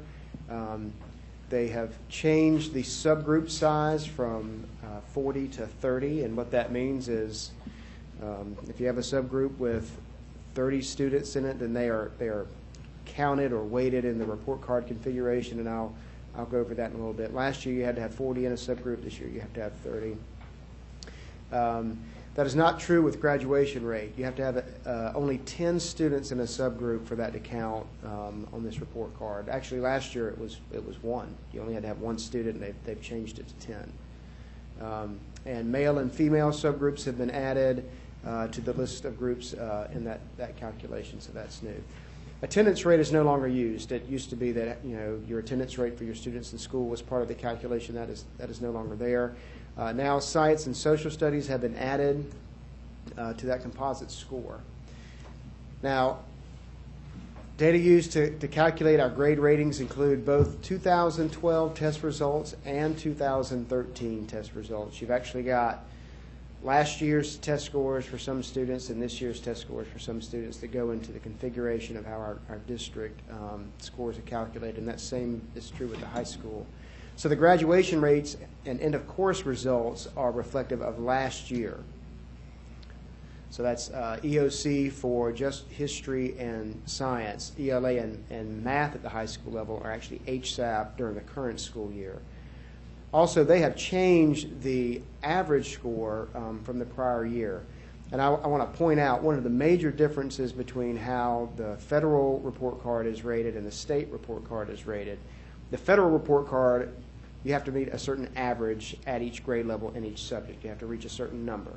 They have changed the subgroup size from 40 to 30, and what that means is if you have a subgroup with 30 students in it, then they are counted or weighted in the report card configuration, and I'll go over that in a little bit. Last year you had to have 40 in a subgroup. This year you have to have 30. That is not true with graduation rate. You have to have only 10 students in a subgroup for that to count on this report card. Actually, last year it was 1. You only had to have 1 student, and they've changed it to 10. And male and female subgroups have been added to the list of groups in that calculation, so that's new. Attendance rate is no longer used. It used to be that your attendance rate for your students in school was part of the calculation. That is no longer there. Now science and social studies have been added to that composite score. Now, data used to calculate our grade ratings include both 2012 test results and 2013 test results. You've actually got last year's test scores for some students and this year's test scores for some students that go into the configuration of how our district scores are calculated, and that same is true with the high school. So the graduation rates and end of course results are reflective of last year. So that's EOC for just history and science. ELA and math at the high school level are actually HSAP during the current school year. Also, they have changed the average score from the prior year. And I want to point out one of the major differences between how the federal report card is rated and the state report card is rated. The federal report card, you have to meet a certain average at each grade level in each subject. You have to reach a certain number.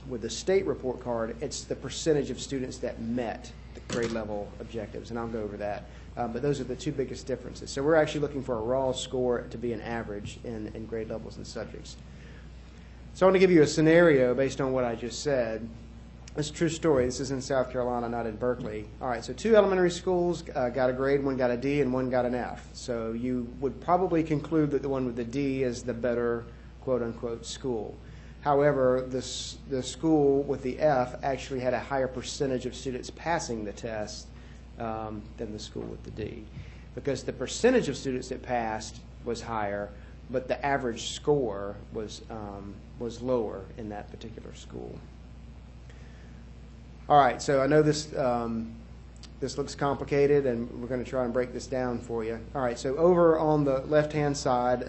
with the state report card, it's the percentage of students that met the grade level objectives, and I'll go over that. But those are the two biggest differences. So we're actually looking for a raw score to be an average in grade levels and subjects. So I want to give you a scenario based on what I just said. It's a true story. This is in South Carolina, not in Berkeley. All right, so 2 elementary schools got a grade, 1 got a D, and 1 got an F. So you would probably conclude that the one with the D is the better quote-unquote school. However, the school with the F actually had a higher percentage of students passing the test than the school with the D, because the percentage of students that passed was higher, but the average score was lower in that particular school. All right, so I know this this looks complicated, and we're going to try and break this down for you. All right, so over on the left-hand side,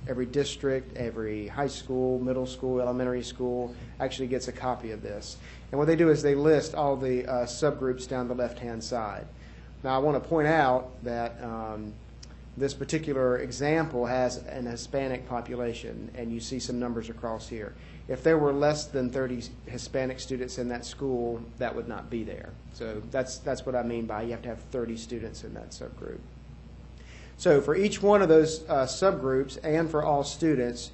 every district, every high school, middle school, elementary school actually gets a copy of this. And what they do is they list all the subgroups down the left-hand side. Now, I want to point out that this particular example has an Hispanic population, and you see some numbers across here. If there were less than 30 Hispanic students in that school, that would not be there. So that's what I mean by you have to have 30 students in that subgroup. So for each one of those subgroups and for all students,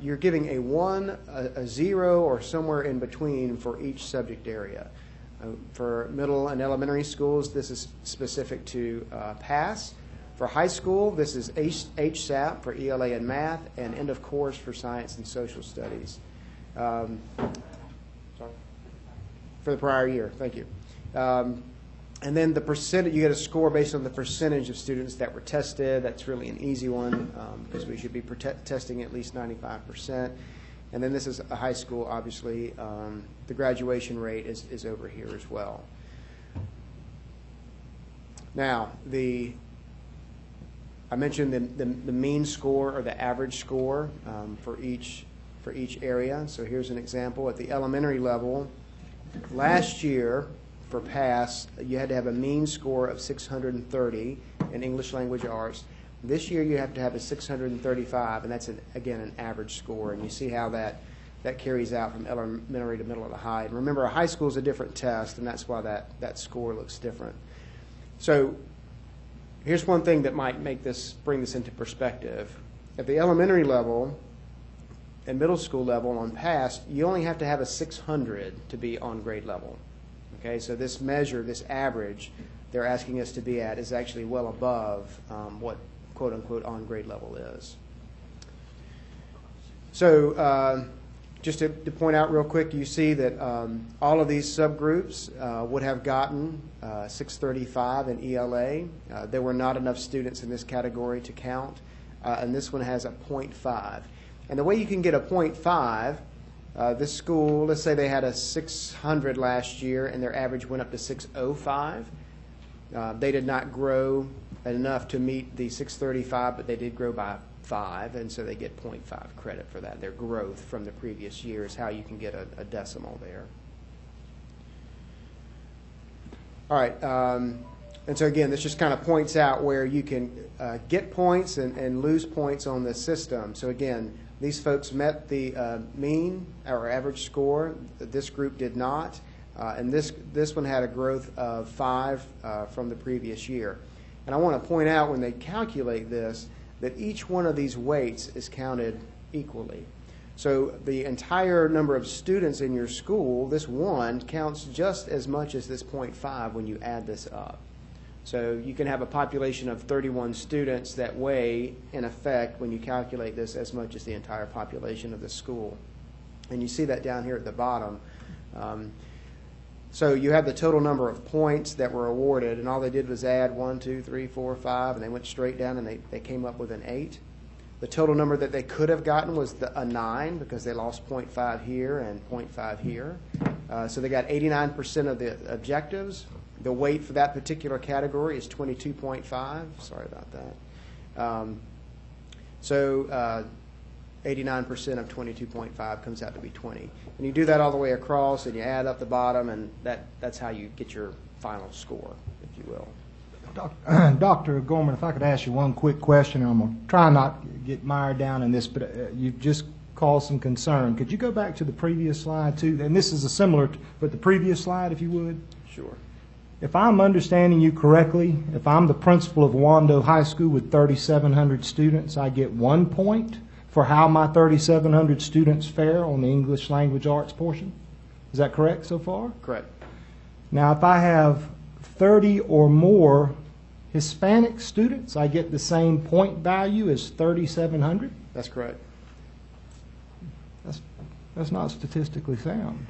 you're giving a 1, a 0, or somewhere in between for each subject area. For middle and elementary schools, this is specific to PASS. For high school, this is HSAP for ELA and math, and end of course for science and social studies. Sorry? For the prior year, thank you. And then the percentage, you get a score based on the percentage of students that were tested. That's really an easy one because we should be testing at least 95%. And then this is a high school, obviously. The graduation rate is over here as well. Now, I mentioned the mean score or the average score for each area. So here's an example. At the elementary level, last year for PASS, you had to have a mean score of 630 in English language arts. This year you have to have a 635, and that's, again, an average score. And you see how that carries out from elementary to middle to high. And remember, a high school is a different test, and that's why that score looks different. So here's one thing that might bring this into perspective. At the elementary level and middle school level on PASS, you only have to have a 600 to be on grade level. Okay, so this measure, this average, they're asking us to be at is actually well above what quote-unquote on grade level is. So just to point out real quick, you see that all of these subgroups would have gotten 635 in ELA. There were not enough students in this category to count, and this one has a 0.5. And the way you can get a 0.5, this school, let's say they had a 600 last year and their average went up to 605. They did not grow enough to meet the 635, but they did grow by 5, and so they get 0.5 credit for that. Their growth from the previous year is how you can get a decimal there. All right, and so again, this just kind of points out where you can get points and lose points on this system. So again, these folks met the mean or average score. This group did not, and this one had a growth of 5 from the previous year. And I want to point out when they calculate this that each one of these weights is counted equally. So the entire number of students in your school, this 1 counts just as much as this 0.5 when you add this up. So you can have a population of 31 students that weigh, in effect, when you calculate this, as much as the entire population of the school. And you see that down here at the bottom. So you have the total number of points that were awarded, and all they did was add 1, 2, 3, 4, 5, and they went straight down, and they came up with an 8. The total number that they could have gotten was a 9, because they lost 0.5 here and 0.5 here. So they got 89% of the objectives. The weight for that particular category is 22.5. Sorry about that. So 89% of 22.5 comes out to be 20. And you do that all the way across, and you add up the bottom, and that's how you get your final score, if you will. Dr. Gorman, if I could ask you one quick question, and I'm going to try not to get mired down in this, but you've just cause some concern. Could you go back to the previous slide too? And this is a similar, but the previous slide, if you would. Sure. If I'm understanding you correctly, if I'm the principal of Wando High School with 3,700 students, I get 1 point for how my 3,700 students fare on the English language arts portion. Is that correct so far? Correct. Now, if I have 30 or more Hispanic students, I get the same point value as 3,700? That's correct. That's not statistically sound.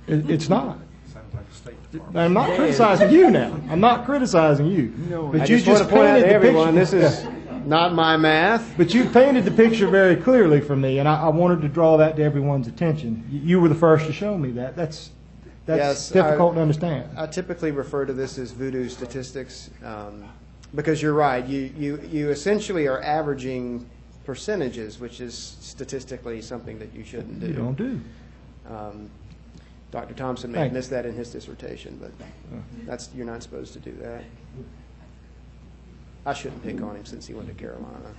It's not. Sounds like a State Department. I'm not criticizing you now. I'm not criticizing you. But I you just want to point out painted to the everyone, picture. this is not my math. But you painted the picture very clearly for me, and I wanted to draw that to everyone's attention. You were the first to show me that. That's Yes, difficult to understand. I typically refer to this as voodoo statistics, because you're right. You essentially are averaging percentages, which is statistically something that you shouldn't do. You don't do. Dr. Thompson may Thank have you. missed that in his dissertation, but you're not supposed to do that. I shouldn't pick on him since he went to Carolina.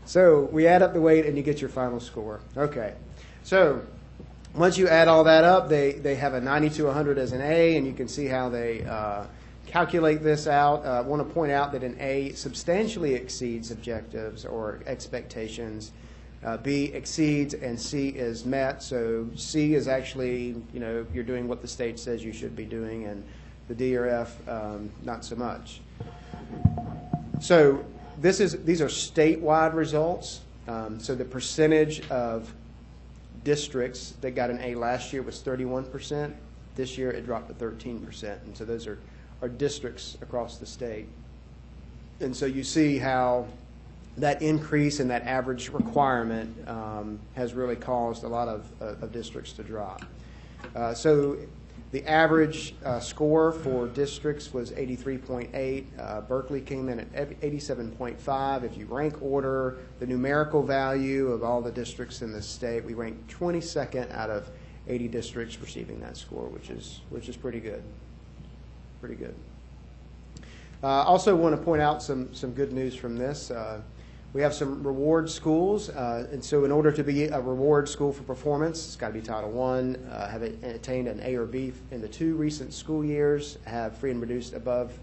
So we add up the weight and you get your final score. Okay. So once you add all that up, they have a 90 to 100 as an A, and you can see how they calculate this out. I want to point out that an A substantially exceeds objectives or expectations. B exceeds, and C is met. So C is actually, you're doing what the state says you should be doing, and the D or F, not so much. So these are statewide results. So the percentage of districts that got an A last year was 31%. This year it dropped to 13%. And so those are districts across the state. And so you see how that increase in that average requirement has really caused a lot of districts to drop. So the average score for districts was 83.8. Berkeley came in at 87.5. If you rank order the numerical value of all the districts in the state, we ranked 22nd out of 80 districts receiving that score, which is pretty good. Pretty good. Also want to point out some good news from this. We have some reward schools, and so in order to be a reward school for performance, it's got to be Title I, have attained an A or B in the 2 recent school years, have free and reduced above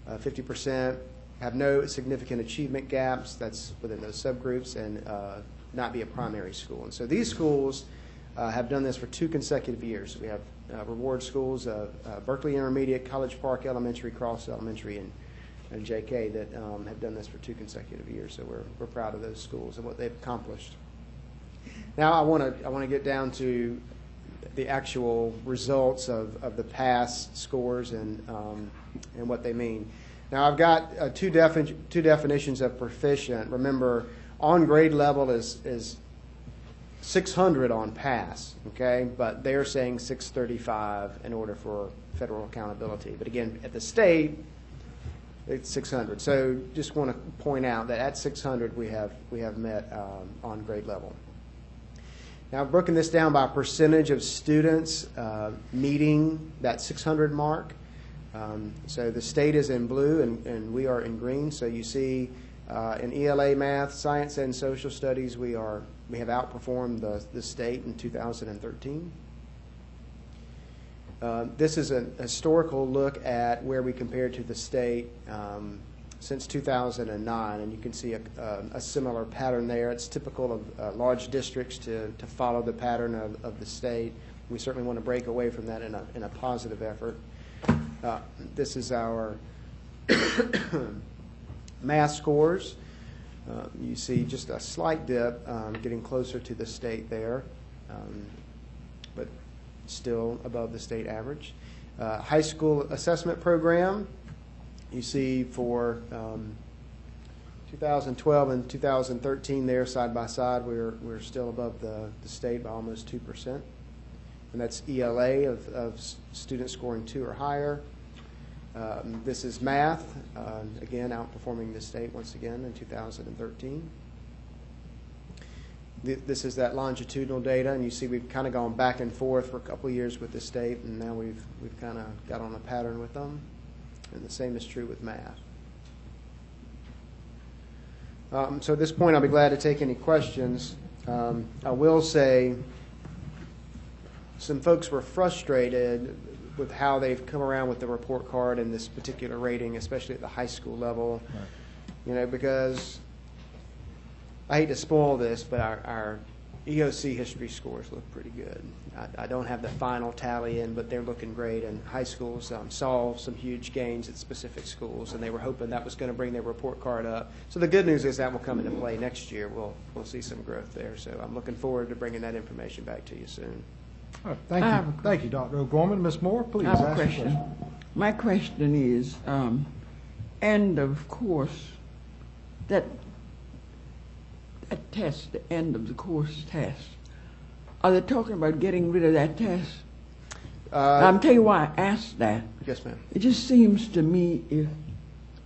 50%, have no significant achievement gaps, that's within those subgroups, and not be a primary school. And so these schools have done this for 2 consecutive years. We have reward schools, Berkeley Intermediate, College Park Elementary, Cross Elementary, and JK that have done this for 2 consecutive years. So we're proud of those schools and what they've accomplished. Now I want to get down to the actual results of the past scores and what they mean. Now I've got two definitions of proficient. Remember, on grade level is 600 on pass, okay? But they're saying 635 in order for federal accountability. But again, at the state, it's 600. So just want to point out that at 600 we have met on grade level. Now I've broken this down by percentage of students meeting that 600 mark. So the state is in blue and we are in green. So you see in ELA math, science, and social studies we have outperformed the state in 2013. This is a historical look at where we compared to the state since 2009, and you can see a similar pattern there. It's typical of large districts to follow the pattern of the state. We certainly want to break away from that in a positive effort. This is our math scores. You see just a slight dip, getting closer to the state there, but still above the state average. High school assessment program, you see for 2012 and 2013 there side by side, we're still above the state by almost 2%. And that's ELA of students scoring 2 or higher. This is math, again outperforming the state once again in 2013. This is that longitudinal data, and you see we've kind of gone back and forth for a couple of years with the state, and now we've kind of got on a pattern with them. And the same is true with math. So at this point, I'll be glad to take any questions. I will say some folks were frustrated with how they've come around with the report card and this particular rating, especially at the high school level. Right. You know, because I hate to spoil this, but our EOC history scores look pretty good. I don't have the final tally in, but they're looking great. And high schools saw some huge gains at specific schools, and they were hoping that was going to bring their report card up. So the good news is that will come into play next year. We'll see some growth there. So I'm looking forward to bringing that information back to you soon. All right, thank you. Thank you, Dr. O'Gorman. Ms. Moore, please. I have a ask your question. My question is, end of course, that test, the end of the course test, are they talking about getting rid of that test? I'm telling you why I asked that. Yes, ma'am. It just seems to me if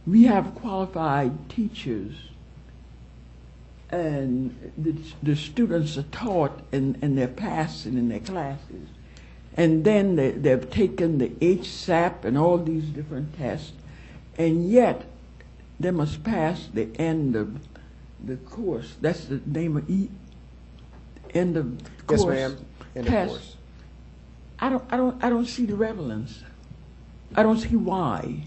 we have qualified teachers and the students are taught and they're passing in their classes, and then they've taken the HSAP and all these different tests, and yet they must pass the end of the course. That's the name of end of course. Yes, ma'am. End test. of course. I don't see the relevance. I don't see why.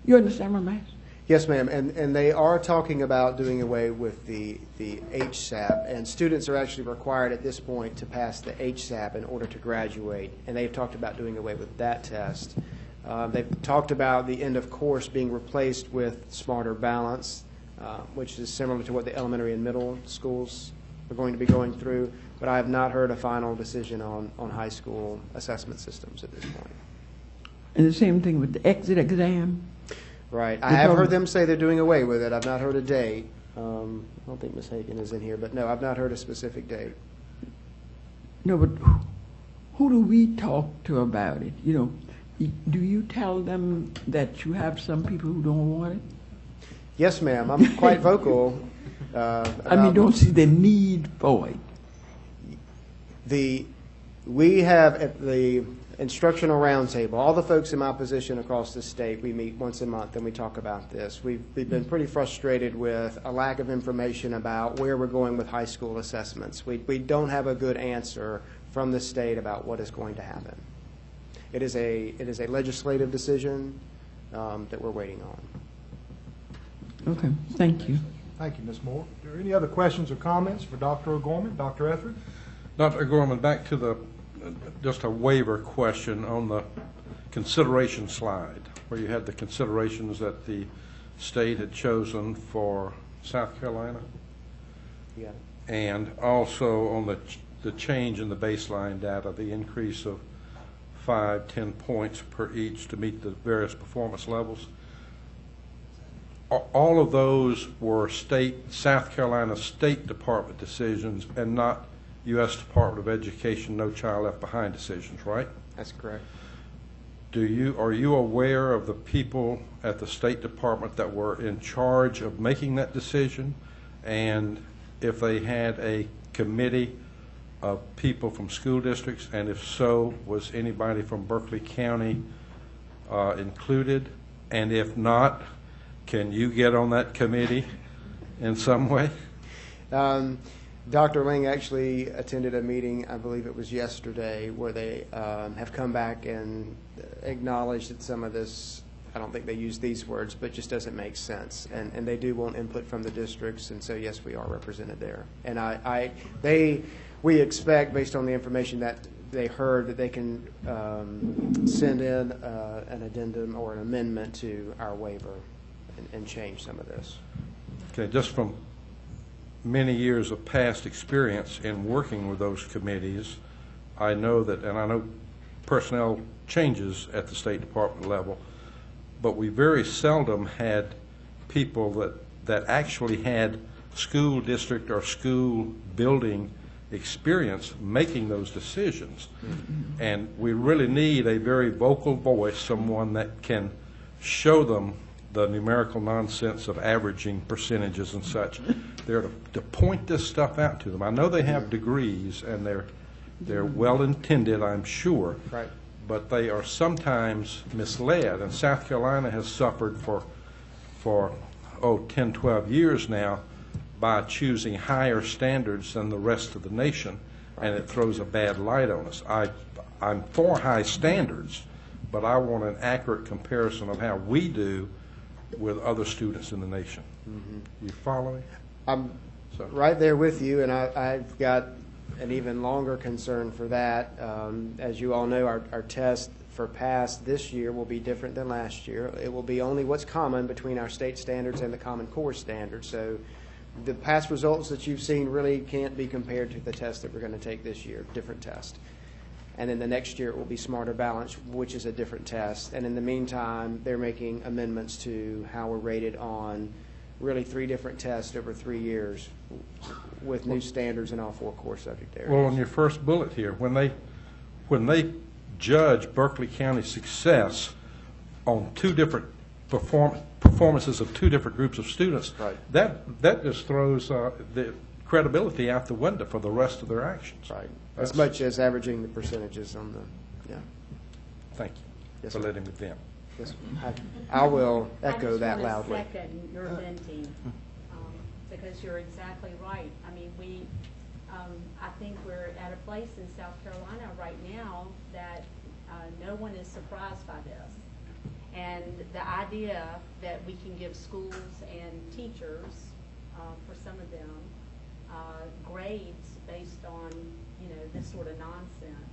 You understand what I'm asking? Yes, ma'am. And they are talking about doing away with the HSAP, and students are actually required at this point to pass the HSAP in order to graduate, and they've talked about doing away with that test. They've talked about the end of course being replaced with Smarter Balance, which is similar to what the elementary and middle schools are going to be going through, but I have not heard a final decision on high school assessment systems at this point. And the same thing with the exit exam? Right. I have heard them say they're doing away with it. I've not heard a date. I don't think Ms. Hagan is in here, but no, I've not heard a specific date. No, but who do we talk to about it? You know, do you tell them that you have some people who don't want it? Yes, ma'am. I'm quite vocal. I mean, don't see the need for it. We have at the instructional roundtable, all the folks in my position across the state, we meet once a month and we talk about this. We've been pretty frustrated with a lack of information about where we're going with high school assessments. We don't have a good answer from the state about what is going to happen. It is a legislative decision that we're waiting on. Okay, thank you. Thank you, Ms. Moore. Are there any other questions or comments for Dr. O'Gorman? Dr. Etheridge? Dr. O'Gorman, back to the just a waiver question on the consideration slide, where you had the considerations that the state had chosen for South Carolina. Yeah. And also on the change in the baseline data, the increase of 5-10 points per each to meet the various performance levels. All of those were South Carolina State Department decisions and not U.S. Department of Education No Child Left Behind decisions, right? That's correct. Are you aware of the people at the State Department that were in charge of making that decision, and if they had a committee of people from school districts, and if so, was anybody from Berkeley County included? And if not, can you get on that committee in some way? Dr. Ling actually attended a meeting, I believe it was yesterday, where they have come back and acknowledged that some of this, I don't think they use these words, but just doesn't make sense. And they do want input from the districts, and so yes, we are represented there. And we expect, based on the information that they heard, that they can send in an addendum or an amendment to our waiver and change some of this. Okay, just from many years of past experience in working with those committees, I know that, and I know personnel changes at the State Department level, but we very seldom had people that actually had school district or school building experience making those decisions. Mm-hmm. And we really need a very vocal voice, someone that can show them the numerical nonsense of averaging percentages and such. They're to point this stuff out to them. I know they have degrees and they're well intended, I'm sure. Right. But they are sometimes misled, and South Carolina has suffered for 10, 12 years now by choosing higher standards than the rest of the nation, and it throws a bad light on us. I'm for high standards, but I want an accurate comparison of how we do with other students in the nation. You follow me? I'm right there with you, and I've got an even longer concern for that. As you all know, our test for pass this year will be different than last year. It will be only what's common between our state standards and the Common Core standards. So the past results that you've seen really can't be compared to the test that we're going to take this year, different test. And then the next year it will be Smarter Balance, which is a different test. And in the meantime, they're making amendments to how we're rated on really 3 different tests over 3 years with new standards in all 4 core subject areas. Well, on your first bullet here, when they judge Berkeley County's success on 2 different performances of 2 different groups of students, right, that just throws the credibility out the window for the rest of their actions. Right. As much as averaging the percentages on the, yeah. Thank you Yes, for sir. letting me vent. Yes, I will echo that loudly. I just want to second your venting, because you're exactly right. I mean, I think we're at a place in South Carolina right now that no one is surprised by this. And the idea that we can give schools and teachers, for some of them, grades based on, this sort of nonsense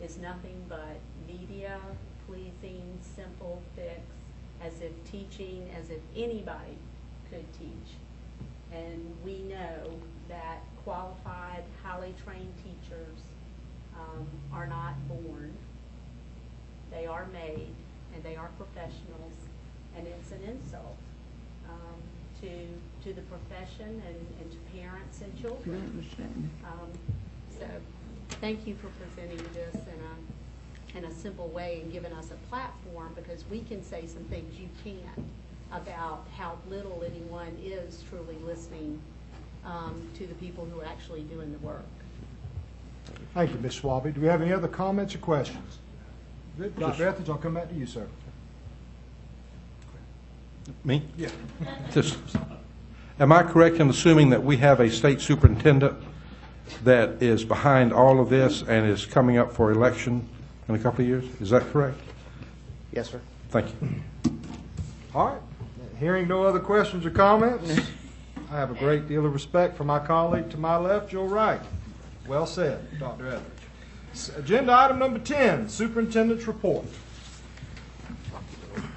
is nothing but media pleasing, simple fix, as if anybody could teach. And we know that qualified, highly trained teachers are not born. They are made, and they are professionals, and it's an insult to the profession and to parents and children. So thank you for presenting this in a simple way and giving us a platform, because we can say some things you can't about how little anyone is truly listening to the people who are actually doing the work. Thank you, Ms. Schwabe. Do we have any other comments or questions? Good. Dr. Etheridge, I'll come back to you, sir. Me? Yeah. Am I correct in assuming that we have a state superintendent that is behind all of this and is coming up for election in a couple of years? Is that correct? Yes, sir. Thank you. All right. Hearing no other questions or comments, I have a great deal of respect for my colleague to my left, Joe Wright. Well said, Dr. Etheridge. Agenda item number 10, Superintendent's Report.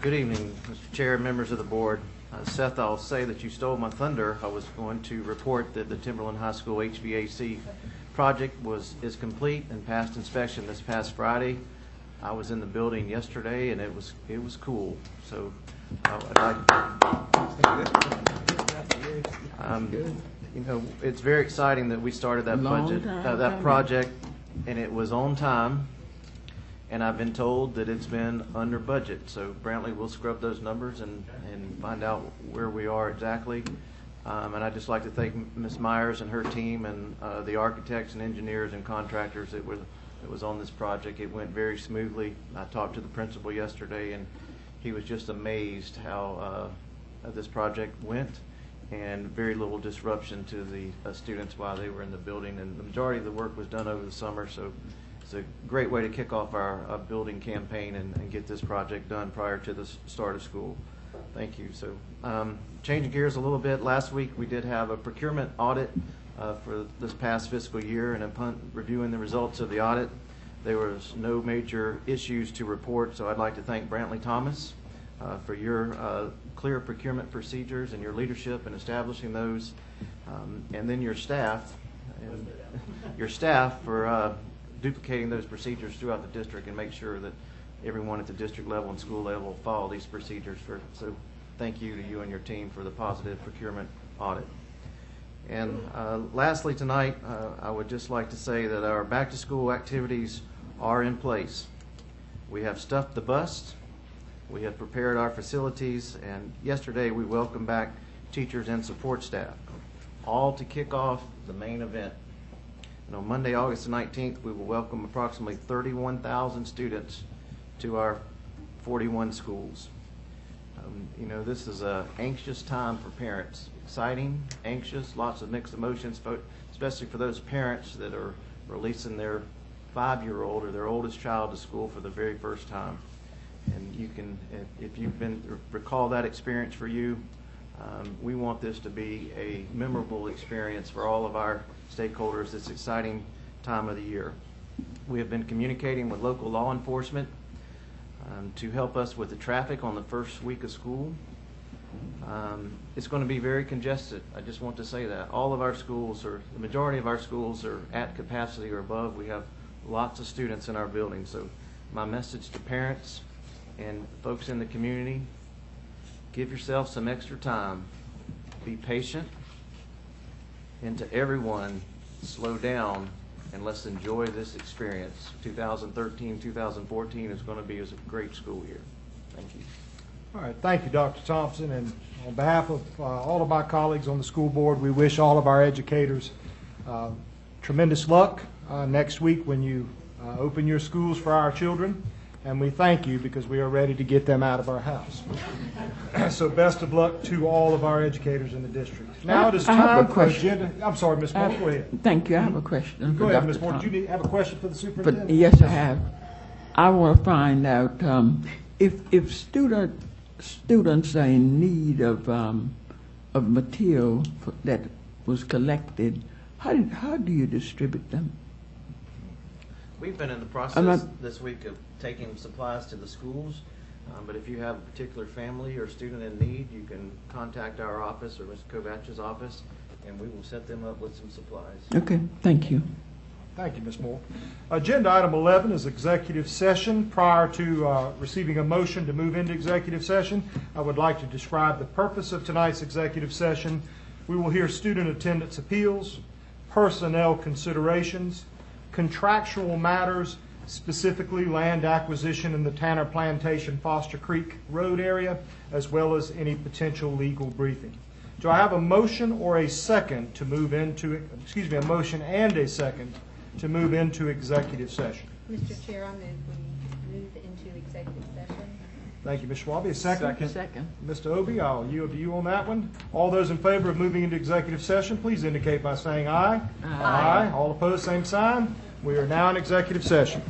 Good evening, Mr. Chair, members of the board. Seth, I'll say that you stole my thunder. I was going to report that the Timberland High School HVAC project is complete and passed inspection this past Friday. I was in the building yesterday, and it was cool. So it's very exciting that we started that project, and it was on time. And I've been told that it's been under budget. So Brantley will scrub those numbers and find out where we are exactly. And I'd just like to thank Ms. Myers and her team and the architects and engineers and contractors that was on this project. It went very smoothly. I talked to the principal yesterday, and he was just amazed how this project went, and very little disruption to the students while they were in the building. And the majority of the work was done over the summer, so it's a great way to kick off our building campaign and get this project done prior to the start of school. Thank you. So changing gears a little bit, last week we did have a procurement audit for this past fiscal year, and upon reviewing the results of the audit, there was no major issues to report. So I'd like to thank Brantley Thomas for your clear procurement procedures and your leadership in establishing those, and then your staff for duplicating those procedures throughout the district and make sure that everyone at the district level and school level follow these procedures. So thank you to you and your team for the positive procurement audit. And lastly tonight, I would just like to say that our back-to-school activities are in place. We have stuffed the bus, we have prepared our facilities, and yesterday we welcomed back teachers and support staff, all to kick off the main event. And on Monday, August the 19th, we will welcome approximately 31,000 students to our 41 schools. You know, this is an anxious time for parents. Exciting, anxious, lots of mixed emotions, especially for those parents that are releasing their 5-year-old or their oldest child to school for the very first time. And you can, if you've recall that experience for you, we want this to be a memorable experience for all of our stakeholders this exciting time of the year. We have been communicating with local law enforcement to help us with the traffic on the first week of school. It's going to be very congested. I just want to say that. All of our schools, or the majority of our schools, are at capacity or above. We have lots of students in our building. So my message to parents and folks in the community, give yourself some extra time. Be patient. And to everyone, slow down and let's enjoy this experience. 2013-2014 is going to be a great school year. Thank you. All right, thank you, Dr. Thompson. And on behalf of all of my colleagues on the school board, we wish all of our educators tremendous luck next week when you open your schools for our children. And we thank you because we are ready to get them out of our house. So best of luck to all of our educators in the district. Now it is time for agenda. I'm sorry, Ms. Moore, go ahead. Thank you. I have a question. Go ahead, Ms. Moore. Do you have a question for the superintendent? Yes, I have. I want to find out if students are in need of material that was collected, how do you distribute them? We've been in the process this week of taking supplies to the schools, but if you have a particular family or student in need, you can contact our office or Mr. Kovach's office, and we will set them up with some supplies. Okay, thank you. Thank you, Ms. Moore. Agenda item 11 is executive session. Prior to receiving a motion to move into executive session, I would like to describe the purpose of tonight's executive session. We will hear student attendance appeals, personnel considerations, contractual matters, specifically land acquisition in the Tanner Plantation Foster Creek Road area, as well as any potential legal briefing. Do I have a motion or a second to move into, a motion and a second to move into executive session? Mr. Chair, I move we move into executive session. Thank you, Ms. Schwabe. A second? Second. Mr. Obie, I'll yield to you on that one. All those in favor of moving into executive session, please indicate by saying aye. Aye. All opposed, same sign. We are now in executive session.